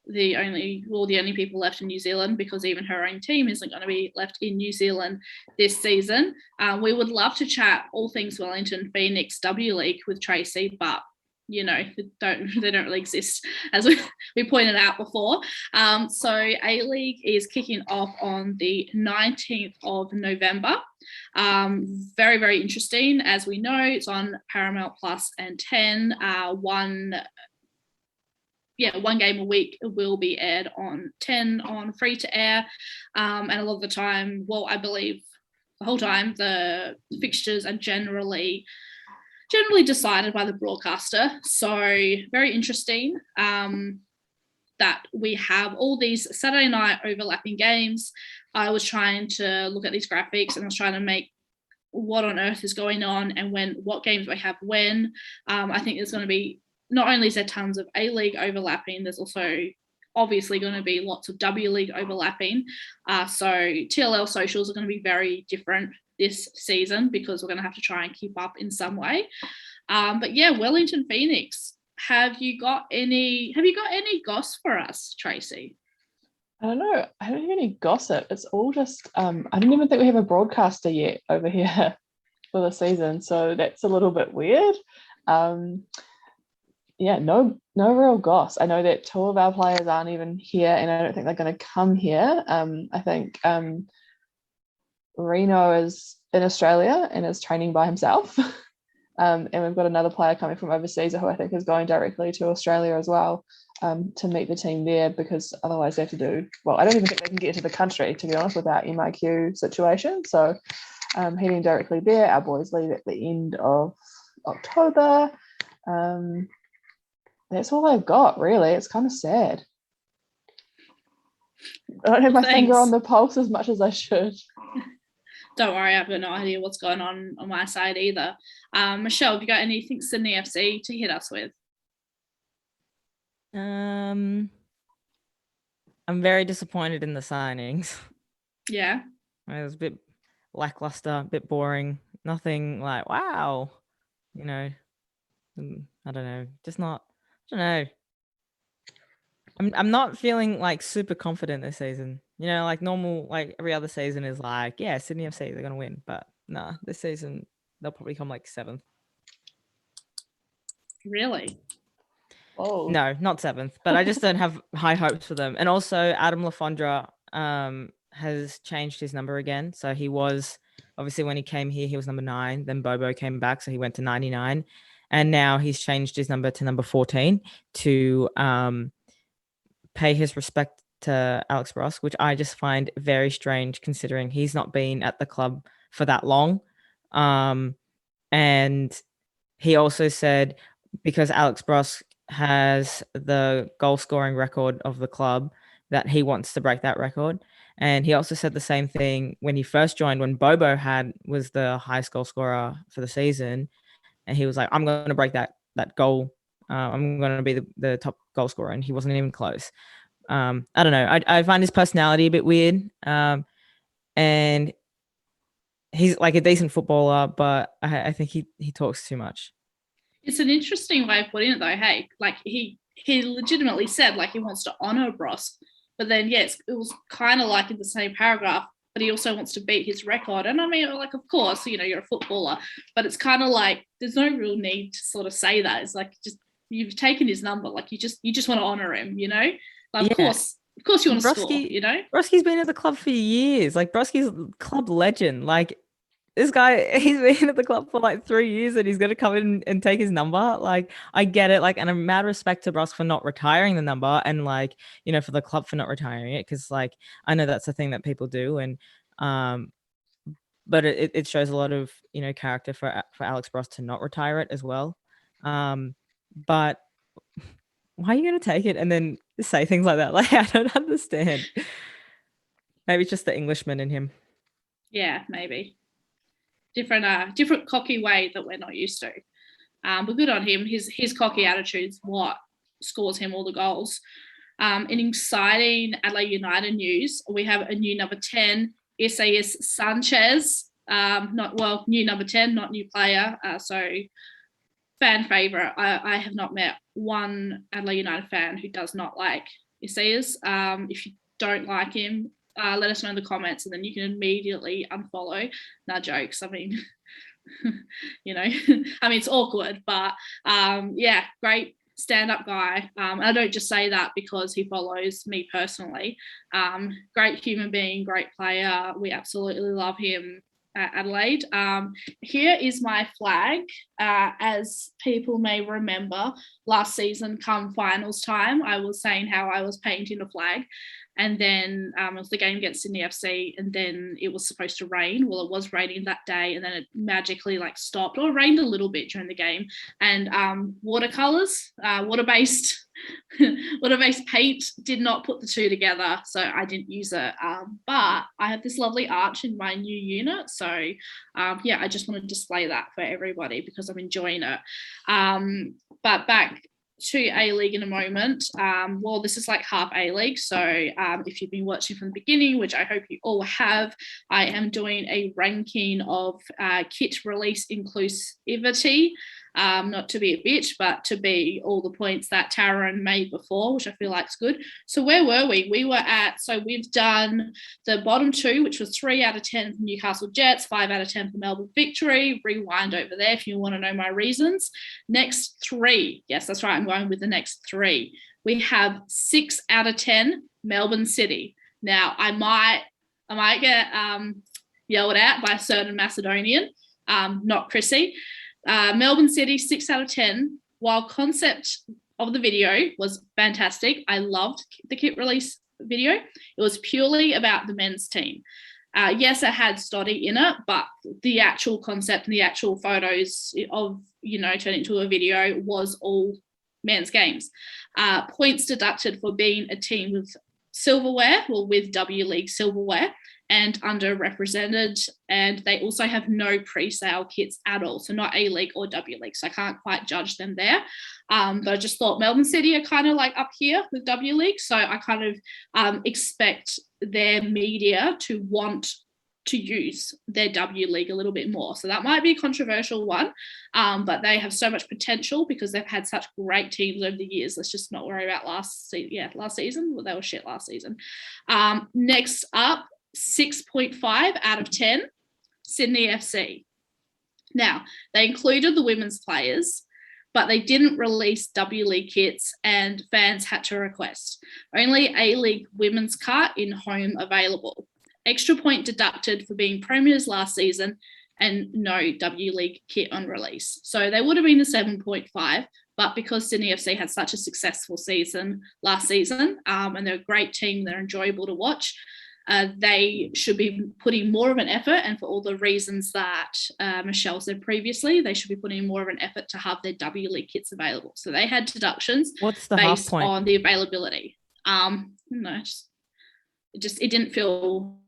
The only people left in New Zealand, because even her own team isn't going to be left in New Zealand this season. We would love to chat all things Wellington Phoenix W League with Tracey, but they don't really exist, as we pointed out before. So A-League is kicking off on the 19th of November. Very, very interesting. As we know, it's on Paramount Plus and 10. One game a week will be aired on 10 on free to air. And a lot of the time, I believe the whole time, the fixtures are generally decided by the broadcaster. So very interesting that we have all these Saturday night overlapping games. I was trying to look at these graphics and I was trying to make what on earth is going on and what games we have when. I think there's going to be, not only is there tons of A-League overlapping, there's also obviously going to be lots of W-League overlapping. So TLL socials are going to be very different this season because we're going to have to try and keep up in some way. But yeah, Wellington Phoenix, have you got any goss for us, Tracey? I don't know. I don't have any gossip. It's all just I don't even think we have a broadcaster yet over here for the season, so that's a little bit weird. Yeah, no real goss. I know that 2 of our players aren't even here, and I don't think they're going to come here. I think Reno is in Australia and is training by himself. And we've got another player coming from overseas who I think is going directly to Australia as well, to meet the team there, because otherwise they have to do, well, I don't even think they can get into the country, to be honest, with our MIQ situation. So heading directly there. Our boys leave at the end of October. That's all I've got, really. It's kind of sad. I don't have my finger on the pulse as much as I should. Don't worry, I've got no idea what's going on my side either. Michelle, have you got anything Sydney FC to hit us with? I'm very disappointed in the signings. Yeah. It was a bit lackluster, a bit boring. Nothing like, wow, I don't know, just not, I don't know. I'm not feeling like super confident this season. Like normal, like every other season is like, yeah, Sydney FC, they're gonna win. But nah, this season they'll probably come like 7th. Really? Oh no, not 7th, but I just don't have high hopes for them. And also Adam Lafondra has changed his number again. So he was, obviously when he came here, he was number 9. Then Bobo came back, so he went to 99. And now he's changed his number to number 14 to pay his respect to Alex Ross, which I just find very strange considering he's not been at the club for that long. And he also said, because Alex Ross has the goal scoring record of the club, that he wants to break that record. And he also said the same thing when he first joined, when Bobo was the highest goal scorer for the season. And he was like, I'm going to break that goal. I'm going to be the top goal scorer. And he wasn't even close. I don't know. I find his personality a bit weird. And he's like a decent footballer, but I think he talks too much. It's an interesting way of putting it, though. Hey, like he legitimately said like he wants to honour Ross, but then yes, it was kind of like in the same paragraph, but he also wants to beat his record. And I mean, like, of course, you're a footballer, but it's kind of like there's no real need to sort of say that. It's like just you've taken his number, like you just want to honour him, Like, yeah. Of course you want to score, Broski's been at the club for years. Like Broski's club legend. Like this guy, he's been at the club for like 3 years and he's going to come in and take his number. Like, I get it. Like, and I'm mad respect to Brosk for not retiring the number and like, for the club for not retiring it. Cause like, I know that's a thing that people do. And, but it shows a lot of, character for Alex Brosk to not retire it as well. But why are you going to take it and then say things like that? Like, I don't understand. Maybe it's just the Englishman in him. Yeah, maybe. Different cocky way that we're not used to. But good on him. His cocky attitude's what scores him all the goals. In exciting Adelaide United news, we have a new number 10, Isaias Sanchez. New number 10, not new player. So fan favourite. I have not met one Adelaide United fan who does not like Isaias. If you don't like him, let us know in the comments and then you can immediately unfollow. No jokes. I mean, it's awkward, but yeah, great stand-up guy. I don't just say that because he follows me personally. Great human being, great player. We absolutely love him at Adelaide. Here is my flag. As people may remember, last season come finals time, I was saying how I was painting a flag. And then it was the game against Sydney FC, and then it was supposed to rain. Well, it was raining that day, and then it magically like stopped, or it rained a little bit during the game. And watercolors, water-based paint did not put the two together, so I didn't use it. But I have this lovely arch in my new unit, so yeah, I just want to display that for everybody because I'm enjoying it. But back to A-League in a moment. Well, this is like half A-League, so if you've been watching from the beginning, which I hope you all have, I am doing a ranking of kit release inclusivity, not to be a bitch, but to be all the points that Taryn made before, which I feel like is good. So where were we? We were at, so we've done the bottom two, which was 3 out of 10 for Newcastle Jets, 5 out of 10 for Melbourne Victory. Rewind over there if you want to know my reasons. Next 3, yes, that's right, I'm going with the next 3. We have 6 out of 10 Melbourne City. Now, I might get yelled at by a certain Macedonian, not Chrissy. Melbourne City, 6 out of 10. While concept of the video was fantastic, I loved the kit release video. It was purely about the men's team. Yes, it had Stoddy in it, but the actual concept and the actual photos of, turning into a video was all men's games. Points deducted for being a team with silverware, well, with W League silverware, and underrepresented, and they also have no pre-sale kits at all, so not A-League or W League, so I can't quite judge them there. But I just thought Melbourne City are kind of like up here with W League, so I kind of expect their media to want to use their W League a little bit more. So that might be a controversial one, but they have so much potential because they've had such great teams over the years. Let's just not worry about last season. Well, they were shit last season. Next up, 6.5 out of 10, Sydney FC. Now, they included the women's players, but they didn't release W League kits and fans had to request. Only A-League women's cut in home available. Extra point deducted for being premiers last season and no W League kit on release. So they would have been a 7.5, but because Sydney FC had such a successful season last season, and they're a great team, they're enjoyable to watch, they should be putting more of an effort, and for all the reasons that Michelle said previously, they should be putting more of an effort to have their W League kits available. So they had deductions based on the availability. It didn't feel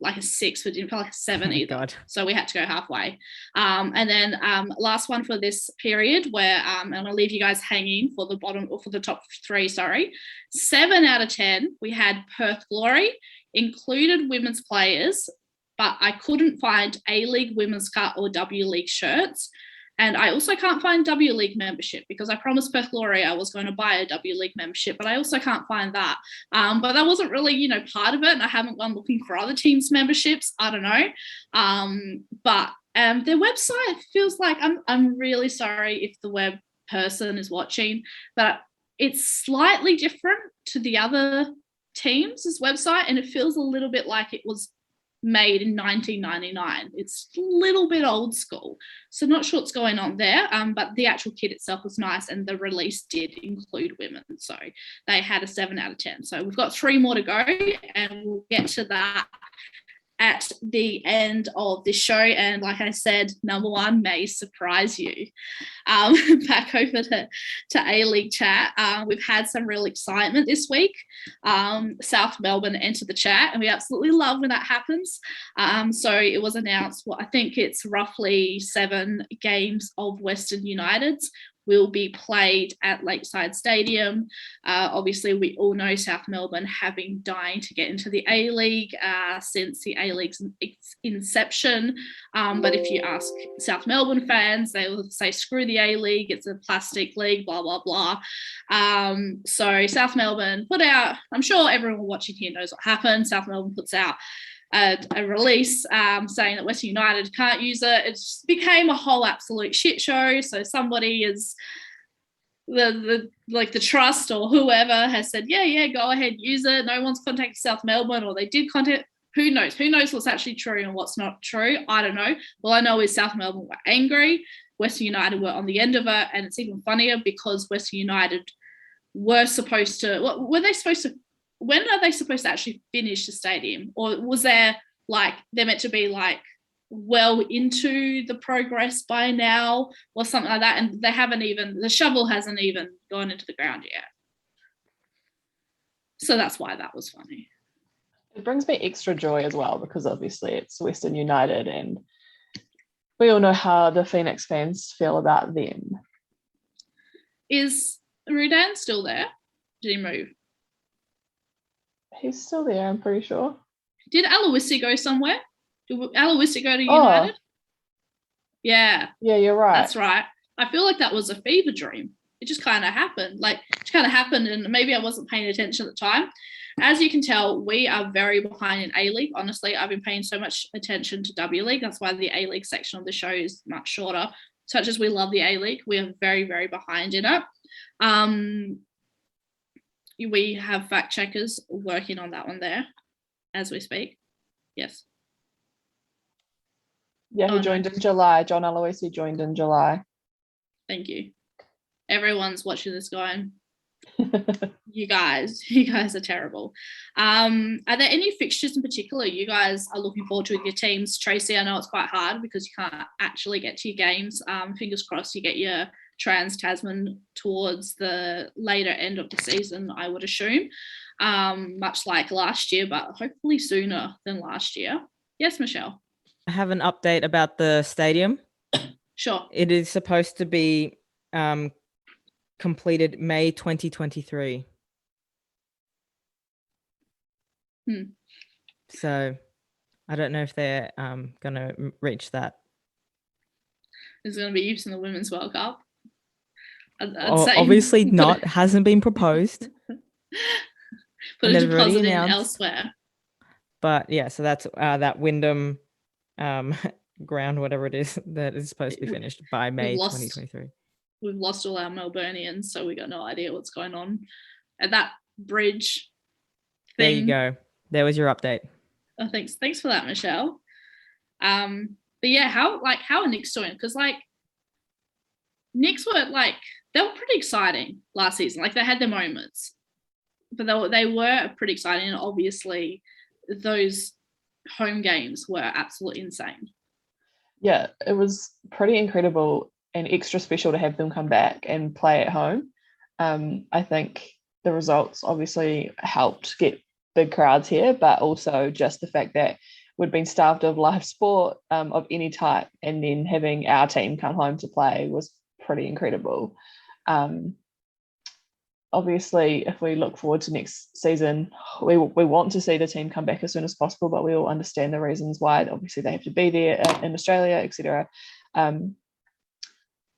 like a 6, but it didn't feel like a 7 either. God. So we had to go halfway. And then last one for this period, where I'm going to leave you guys hanging for the bottom, or for the top 3, 7 out of 10, we had Perth Glory, included women's players, but I couldn't find A-League women's cut or W League shirts. And I also can't find W League membership because I promised Perth Glory I was going to buy a W League membership, but I also can't find that. But that wasn't really, part of it. And I haven't gone looking for other teams' memberships. I don't know. But their website feels like, I'm really sorry if the web person is watching, but it's slightly different to the other teams' website. And it feels a little bit like it was made in 1999. It's a little bit old school, so not sure what's going on there, but the actual kit itself was nice, and the release did include women, so they had a 7 out of 10. So we've got 3 more to go, and we'll get to that at the end of this show. And like I said, number 1 may surprise you. Back over to A-League chat. We've had some real excitement this week. South Melbourne entered the chat, and we absolutely love when that happens. So it was announced, I think it's roughly 7 games of Western United's will be played at Lakeside Stadium. Obviously, we all know South Melbourne have been dying to get into the A-League since the A-League's inception. But if you ask South Melbourne fans, they will say, screw the A-League, it's a plastic league, blah, blah, blah. So South Melbourne put out, I'm sure everyone watching here knows what happened. South Melbourne puts out a release saying that Western United can't use it. It just became a whole absolute shit show. So somebody is the trust or whoever has said, yeah, go ahead, use it. No one's contacted South Melbourne, or they did contact. Who knows? Who knows what's actually true and what's not true? I don't know. All I know is South Melbourne were angry. Western United were on the end of it, and it's even funnier because Western United were supposed to. Were they supposed to when are they supposed to actually finish the stadium? Or was there like, they're meant to be like well into the progress by now or something like that? And they haven't even, the shovel hasn't even gone into the ground yet. So that's why that was funny. It brings me extra joy as well, because obviously it's Western United and we all know how the Phoenix fans feel about them. Is Rudan still there? Did he move? He's still there, I'm pretty sure. Did Aloisi go somewhere? Did Aloisi go to United? Yeah. Yeah, you're right. That's right. I feel like that was a fever dream. It just kind of happened. And maybe I wasn't paying attention at the time. As you can tell, we are very behind in A-League. Honestly, I've been paying so much attention to W League. That's why the A-League section of the show is much shorter. Such as we love the A-League, we are very, very behind in it. We have fact checkers working on that one there as we speak. Yes. Yeah, he joined in July. John Aloisi joined in July. Thank you. Everyone's watching this going, you guys are terrible. Are there any fixtures in particular you guys are looking forward to with your teams? Tracey, I know it's quite hard because you can't actually get to your games. Fingers crossed you get your Trans-Tasman towards the later end of the season, I would assume, much like last year, but hopefully sooner than last year. Yes, Michelle? I have an update about the stadium. Sure. It is supposed to be completed May 2023. So I don't know if they're going to reach that. It's going to be used in the Women's World Cup. I'd say obviously not. Hasn't been proposed. Put a deposit in elsewhere. But yeah, so that's that Wyndham ground, whatever it is, that is supposed to be finished by May 2023. We've lost all our Melburnians, so we got no idea what's going on. And that bridge thing. There you go. There was your update. Oh, thanks for that, Michelle. But yeah, how are Knicks doing? Because Knicks were they were pretty exciting last season. They had their moments, but they were pretty exciting. And obviously, those home games were absolutely insane. Yeah, it was pretty incredible and extra special to have them come back and play at home. I think the results obviously helped get big crowds here, but also just the fact that we'd been starved of live sport of any type, and then having our team come home to play was pretty incredible. Obviously, if we look forward to next season, we want to see the team come back as soon as possible, but we all understand the reasons why. Obviously, they have to be there in Australia, etc.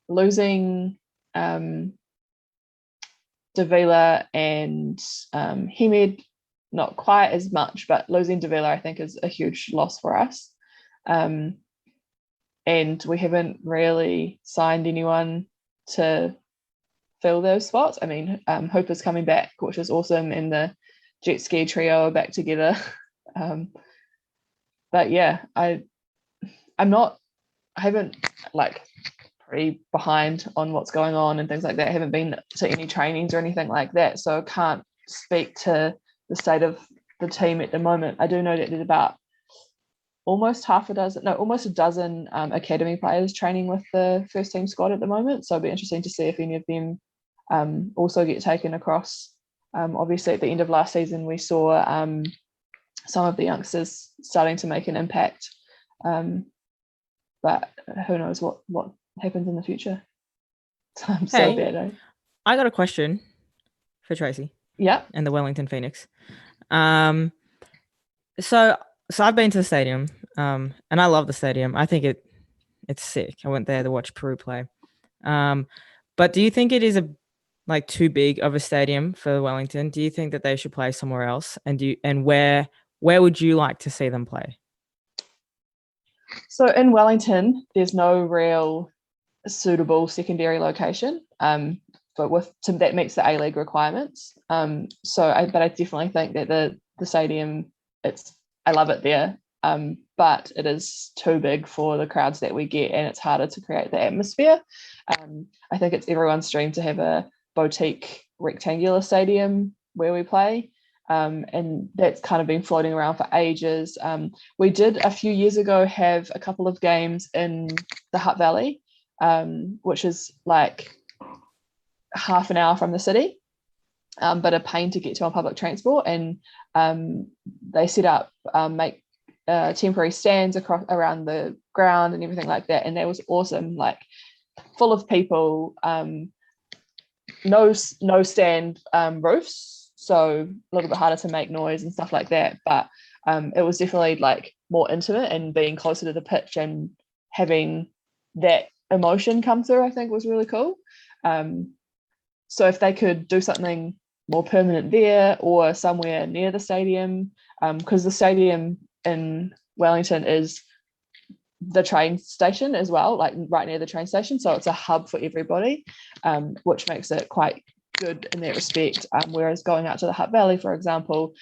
Losing Davila and Hemed, not quite as much, but losing Davila, I think, is a huge loss for us. And we haven't really signed anyone to fill those spots. I mean, Hooper's coming back, which is awesome, and the jet ski trio are back together. But yeah, I haven't pretty behind on what's going on and things like that. I haven't been to any trainings or anything like that, so I can't speak to the state of the team at the moment. I do know that there's about almost a dozen academy players training with the first team squad at the moment, so it'll be interesting to see if any of them also get taken across. Obviously at the end of last season we saw some of the youngsters starting to make an impact, but who knows what happens in the future. So I'm so bad. I got a question for Tracey. Yeah. And the Wellington Phoenix. So I've been to the stadium, and I love the stadium. I think it's sick. I went there to watch Peru play. But do you think it is too big of a stadium for Wellington? Do you think that they should play somewhere else? And where would you like to see them play? So in Wellington, there's no real suitable secondary location, but that meets the A-League requirements. But I definitely think that the stadium, I love it there, but it is too big for the crowds that we get, and it's harder to create the atmosphere. I think it's everyone's dream to have a boutique rectangular stadium where we play, And that's kind of been floating around for ages. We did a few years ago have a couple of games in the Hutt Valley, which is like half an hour from the city, but a pain to get to on public transport. And they set up make temporary stands around the ground and everything like that, and that was awesome, like full of people, no stand roofs, so a little bit harder to make noise and stuff like that, but it was definitely like more intimate, and being closer to the pitch and having that emotion come through, I think was really cool. So if they could do something more permanent there or somewhere near the stadium, because the stadium in Wellington is the train station as well, like right near the train station, so it's a hub for everybody, which makes it quite good in that respect. Whereas going out to the Hutt Valley, for example,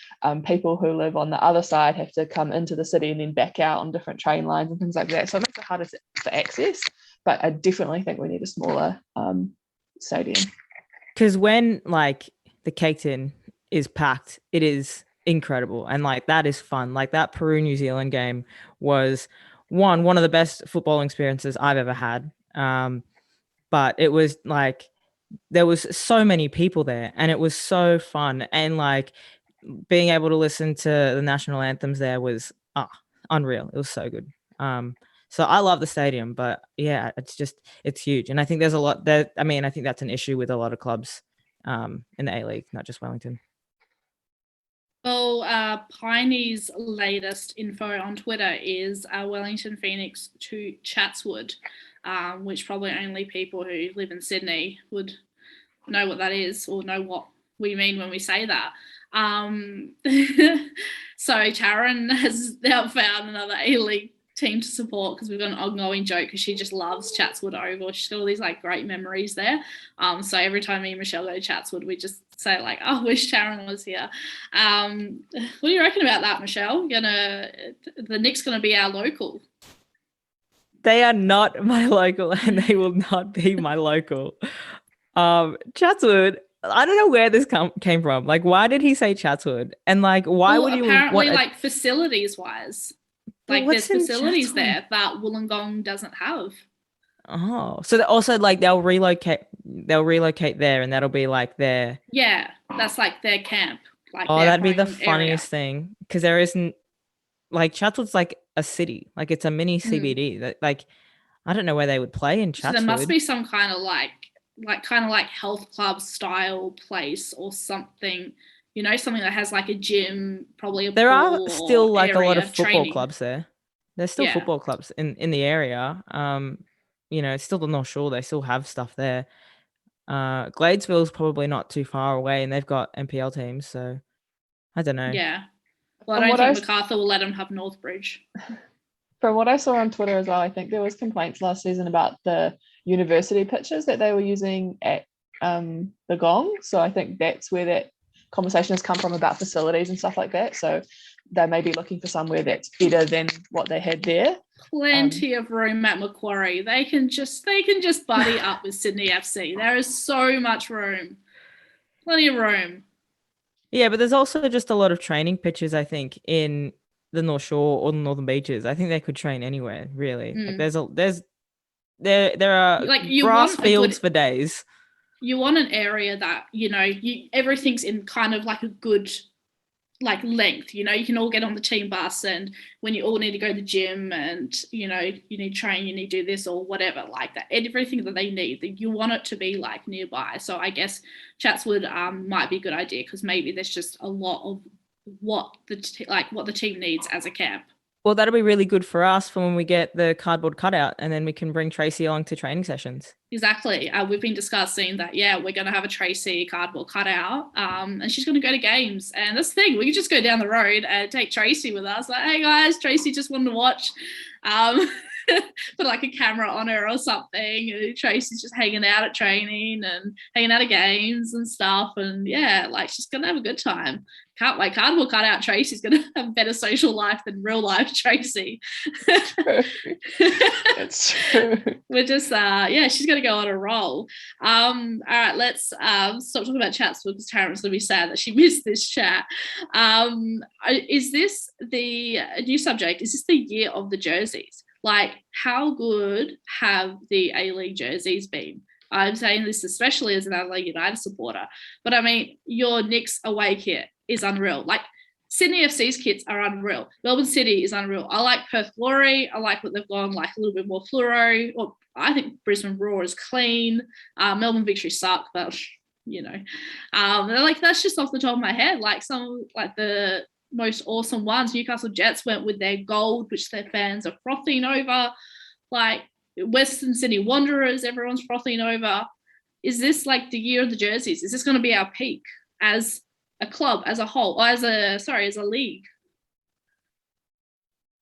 people who live on the other side have to come into the city and then back out on different train lines and things like that, so it makes it harder for access. But I definitely think we need a smaller stadium, because when like the Cake Tin is packed, it is incredible, and like that is fun. Like that Peru New Zealand game was one of the best football experiences I've ever had, but it was like there was so many people there and it was so fun, and like being able to listen to the national anthems there was unreal. It was so good. So I love the stadium, but yeah, it's huge, and I think there's a lot there. I mean, I think that's an issue with a lot of clubs in the A-League, not just Wellington. Well, Piney's latest info on Twitter is Wellington Phoenix to Chatswood, which probably only people who live in Sydney would know what that is or know what we mean when we say that. So Taryn has now found another A-League team to support because we've got an ongoing joke because she just loves Chatswood Oval. She's got all these like great memories there. So every time me and Michelle go to Chatswood, we just say like, "Oh, wish Taryn was here." What do you reckon about that, Michelle? The Knicks gonna be our local? They are not my local, and they will not be my local. Chatswood. I don't know where this came from. Like, why did he say Chatswood? And like, why would he apparently like facilities wise? Like there's facilities Chatswood there that Wollongong doesn't have. Oh, so also like they'll relocate there, and that'll be like their that's like their camp. Like that'd be the funniest thing, because there isn't like Chatswood's like a city, like it's a mini CBD. That like I don't know where they would play in Chatswood. So there must be some kind of like health club style place or something. You know, something that has like a gym, probably a there pool are still like a lot of football training clubs there. There's still football clubs in the area. You know, it's still the North Shore. They still have stuff there. Gladesville's probably not too far away, and they've got NPL teams. So I don't know. Yeah. Well, I don't think MacArthur will let them have Northbridge. From what I saw on Twitter as well, I think there was complaints last season about the university pitches that they were using at the Gong. So I think that's where that conversation has come from about facilities and stuff like that. So they may be looking for somewhere that's better than what they had there. Plenty of room at Macquarie. They can just buddy up with Sydney FC. There is so much room. Plenty of room. Yeah, but there's also just a lot of training pitches, I think, in the North Shore or the Northern Beaches. I think they could train anywhere, really. Like there are like grass fields for days. You want an area that, you know, everything's in kind of like a good like length, you know, you can all get on the team bus, and when you all need to go to the gym and, you know, you need to train, you need to do this or whatever like that, everything that they need, you want it to be like nearby. So I guess Chatswood might be a good idea, because maybe there's just a lot of what the team needs as a camp. Well, that'll be really good for us for when we get the cardboard cutout, and then we can bring Tracey along to training sessions. Exactly. We've been discussing that, we're going to have a Tracey cardboard cutout, and she's going to go to games. And that's the thing, we can just go down the road and take Tracey with us. Like, hey guys, Tracey just wanted to watch. put like a camera on her or something. And Tracey's just hanging out at training and hanging out at games and stuff. And yeah, like she's gonna have a good time. Can't wait. Cardboard cut out Tracey's gonna have a better social life than real life Tracey. It's true. We're just yeah, she's gonna go on a roll. All right, let's stop talking about chats because Taryn's gonna be sad that she missed this chat. Is this the new subject? Is this the year of the jerseys? Like, how good have the A-League jerseys been? I'm saying this especially as an Adelaide United supporter, but I mean, your Knicks away kit is unreal. Like, Sydney FC's kits are unreal. Melbourne City is unreal. I like Perth Glory. I like what they've gone like a little bit more fluoro. Or I think Brisbane Roar is clean. Melbourne Victory suck, but you know, like that's just off the top of my head. Like some like the most awesome ones. Newcastle Jets went with their gold, which their fans are frothing over. Like Western Sydney Wanderers, everyone's frothing over. Is this like the year of the jerseys? Is this going to be our peak as a club, as a whole, or as a league?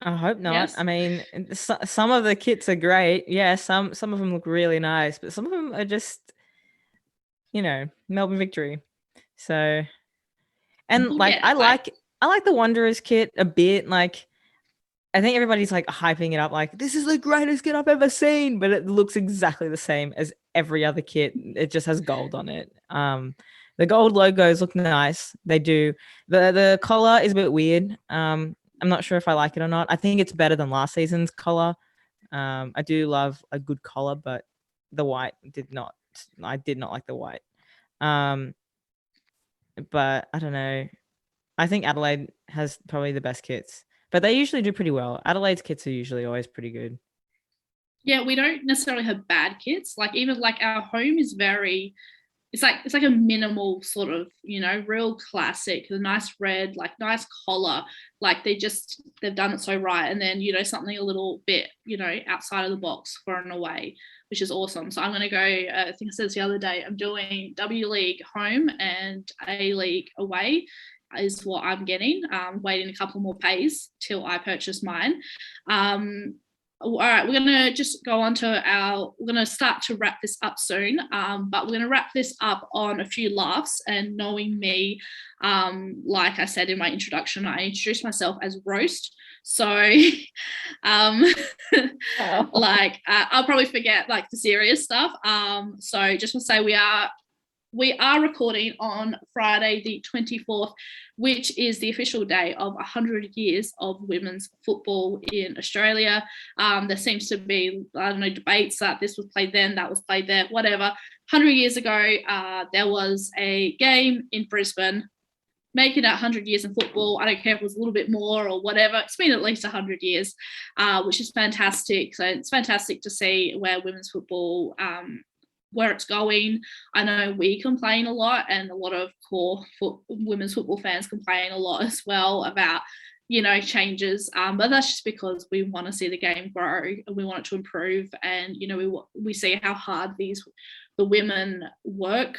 I hope not. Yes. I mean, some of the kits are great. Yeah, some of them look really nice, but some of them are just, you know, Melbourne Victory. So, and like Yeah, I like the Wanderers kit a bit. Like, I think everybody's like hyping it up, like this is the greatest kit I've ever seen, but it looks exactly the same as every other kit. It just has gold on it. The gold logos look nice. They do. The collar is a bit weird. I'm not sure if I like it or not. I think it's better than last season's collar. I do love a good collar, but the white I did not like the white. But I don't know. I think Adelaide has probably the best kits, but they usually do pretty well. Adelaide's kits are usually always pretty good. Yeah, we don't necessarily have bad kits. Like even like our home is very, it's like a minimal sort of, you know, real classic, a nice red, like nice collar. Like they've done it so right. And then, you know, something a little bit, you know, outside of the box for an away, which is awesome. So I'm going to go, I think I said this the other day, I'm doing W League home and A League away is what I'm getting. Waiting a couple more pays till I purchase mine. All right, we're going to just go on to we're going to start to wrap this up soon, but we're going to wrap this up on a few laughs. And knowing me, like I said in my introduction, I introduced myself as Roast. So like I'll probably forget like the serious stuff. So just want to say we are recording on Friday the 24th, which is the official day of 100 years of women's football in Australia. There seems to be, I don't know, debates that this was played then, that was played there, whatever. 100 years ago, there was a game in Brisbane, making it 100 years in football. I don't care if it was a little bit more or whatever. It's been at least 100 years, which is fantastic. So it's fantastic to see where women's football where it's going. I know we complain a lot, and a lot of core women's football fans complain a lot as well about, you know, changes. But that's just because we want to see the game grow and we want it to improve. And, you know, we see how hard the women work,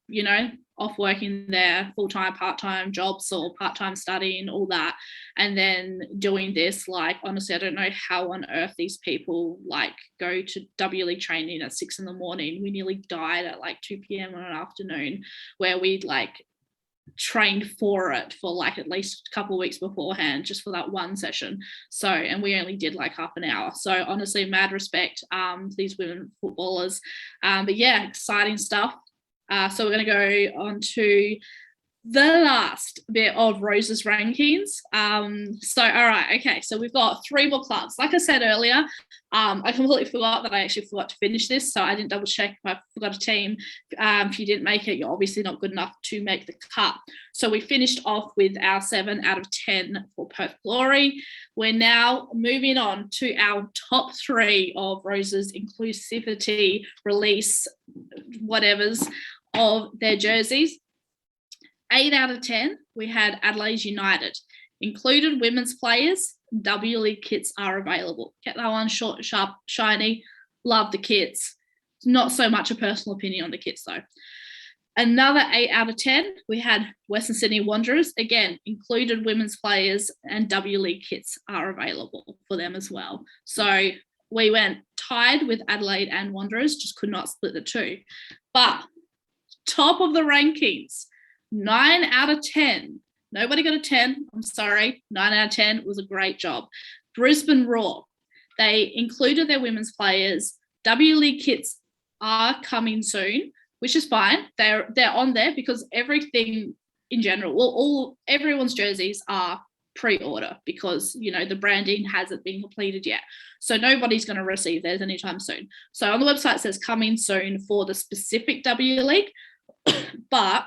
you know, off working their full-time, part-time jobs or part-time studying, all that, and then doing this. Like, honestly, I don't know how on earth these people like go to W League training at 6 a.m. We nearly died at like 2 p.m. on an afternoon, where we'd like trained for it for like at least a couple of weeks beforehand just for that one session. So, and we only did like half an hour. So honestly, mad respect to these women footballers. But yeah, exciting stuff. So we're going to go on to the last bit of Rose's rankings. So, all right, okay. So we've got 3 more clubs. Like I said earlier, I completely forgot that I actually forgot to finish this. So I didn't double check if I forgot a team. If you didn't make it, you're obviously not good enough to make the cut. So we finished off with our 7 out of 10 for Perth Glory. We're now moving on to our top 3 of Rose's inclusivity release, whatevers, of their jerseys. 8 out of 10, we had Adelaide United. Included women's players, W League kits are available. Get that one short, sharp, shiny. Love the kits. Not so much a personal opinion on the kits though. Another 8 out of 10, we had Western Sydney Wanderers. Again, included women's players and W League kits are available for them as well. So we went tied with Adelaide and Wanderers, just could not split the two. But top of the rankings, 9 out of 10. Nobody got a 10. I'm sorry. 9 out of 10 was a great job. Brisbane Roar. They included their women's players. W League kits are coming soon, which is fine. They're on there because everything in general, well, everyone's jerseys are pre-order because, you know, the branding hasn't been completed yet. So nobody's going to receive theirs anytime soon. So on the website it says coming soon for the specific W League. But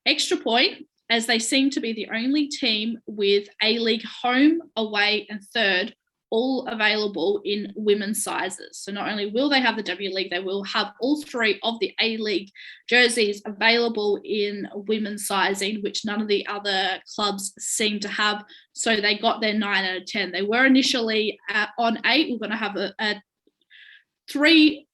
extra point, as they seem to be the only team with A-League home, away and third all available in women's sizes. So not only will they have the W League, they will have all 3 of the A-League jerseys available in women's sizing, which none of the other clubs seem to have. So they got their 9 out of 10. They were initially on 8. We're going to have a 3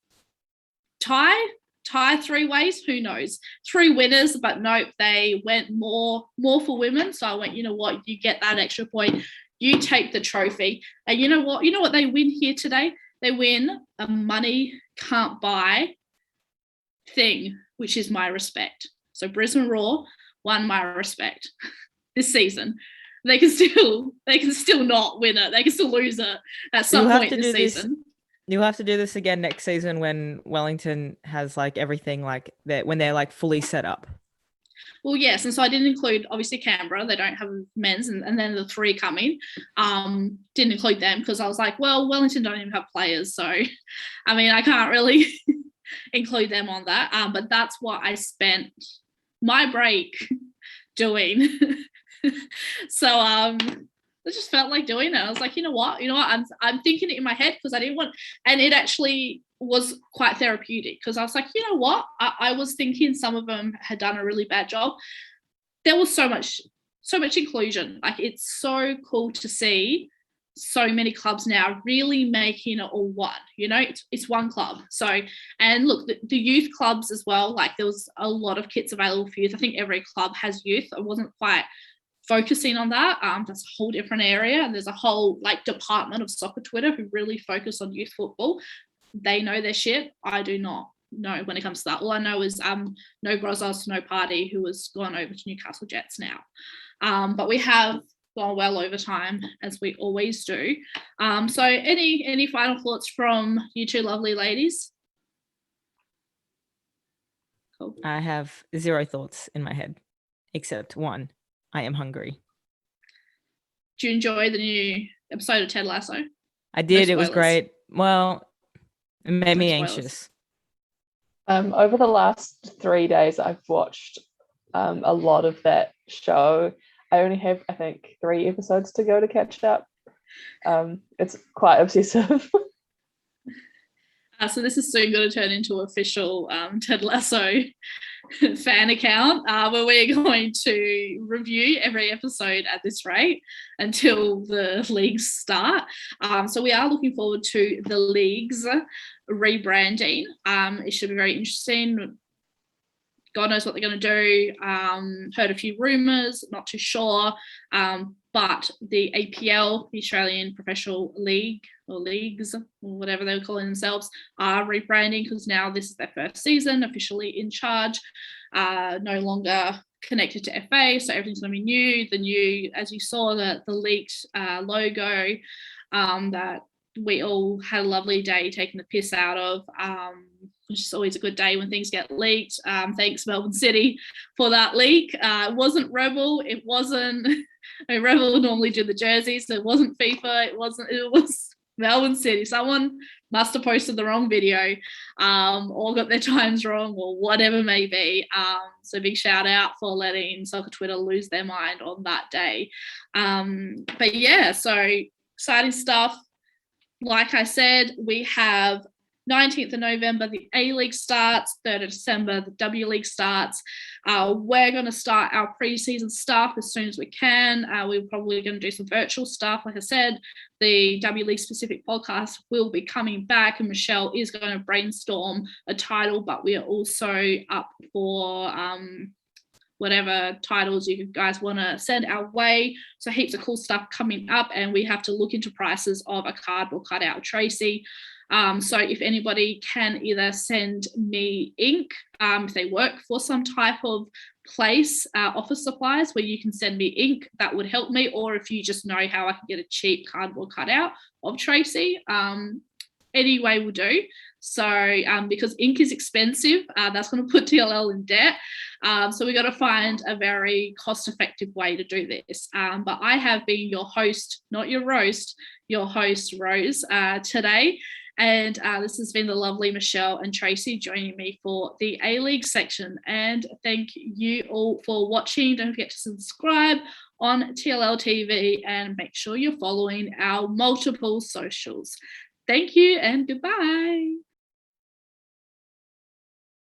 tie 3 ways, who knows, 3 winners, but nope, they went more for women. So I went, you know what, you get that extra point, you take the trophy. And you know what they win here today? They win a money can't buy thing, which is my respect. So Brisbane Roar won my respect this season. They can still not win it. They can still lose it at some point this season. You'll have to do this again next season when Wellington has like everything like that, when they're like fully set up. Well, yes, and so I didn't include obviously Canberra. They don't have men's, and then the 3 coming. Didn't include them because I was like, well, Wellington don't even have players, so I mean I can't really include them on that. But that's what I spent my break doing. So I just felt like doing it. I was like, you know what? I'm thinking it in my head because I didn't want, and it actually was quite therapeutic because I was like, you know what? I was thinking some of them had done a really bad job. There was so much inclusion. Like, it's so cool to see so many clubs now really making it all one. You know, it's one club. So, and look, the youth clubs as well. Like, there was a lot of kits available for youth. I think every club has youth. I wasn't quite focusing on that. That's a whole different area, and there's a whole like department of soccer Twitter who really focus on youth football. They know their shit. I do not know when it comes to that. All I know is no Grozos, no Party, who has gone over to Newcastle Jets now. But we have gone well over time, as we always do. So any final thoughts from you two lovely ladies? Cool. I have 0 thoughts in my head, except one. I am hungry. Do you enjoy the new episode of Ted Lasso? I did. No it was great. Well, it made me anxious. Over the last 3 days, I've watched a lot of that show. I only have, I think, 3 episodes to go to catch up. It's quite obsessive. So this is soon going to turn into an official Ted Lasso fan account where we're going to review every episode at this rate until the leagues start. So we are looking forward to the leagues rebranding. It should be very interesting. God knows what they're going to do. Heard a few rumours, not too sure. But the APL, the Australian Professional League, or leagues, or whatever they're calling themselves, are rebranding because now this is their first season, officially in charge, no longer connected to FA, so everything's going to be new. The new, as you saw, the leaked logo that we all had a lovely day taking the piss out of, which is always a good day when things get leaked. Thanks, Melbourne City, for that leak. It wasn't Rebel. It wasn't... Rebel normally do the jerseys, so it wasn't FIFA. It was Melbourne City. Someone must have posted the wrong video or got their times wrong or whatever it may be. So big shout out for letting Soccer Twitter lose their mind on that day. But yeah, so exciting stuff. Like I said, we have 19th of November, the A-League starts. 3rd of December, the W League starts. We're going to start our pre-season stuff as soon as we can. We're probably going to do some virtual stuff. Like I said, the W League specific podcast will be coming back, and Michelle is going to brainstorm a title, but we are also up for whatever titles you guys want to send our way. So heaps of cool stuff coming up, and we have to look into prices of a cardboard cutout of Tracey. So if anybody can either send me ink, if they work for some type of place, office supplies where you can send me ink, that would help me. Or if you just know how I can get a cheap cardboard cutout of Tracey, any way will do. So because ink is expensive, that's going to put TLL in debt. So we got to find a very cost-effective way to do this. But I have been your host, not your roast, your host, Rose, today. And this has been the lovely Michelle and Tracey joining me for the A-League section. And thank you all for watching. Don't forget to subscribe on TLL TV and make sure you're following our multiple socials. Thank you and goodbye.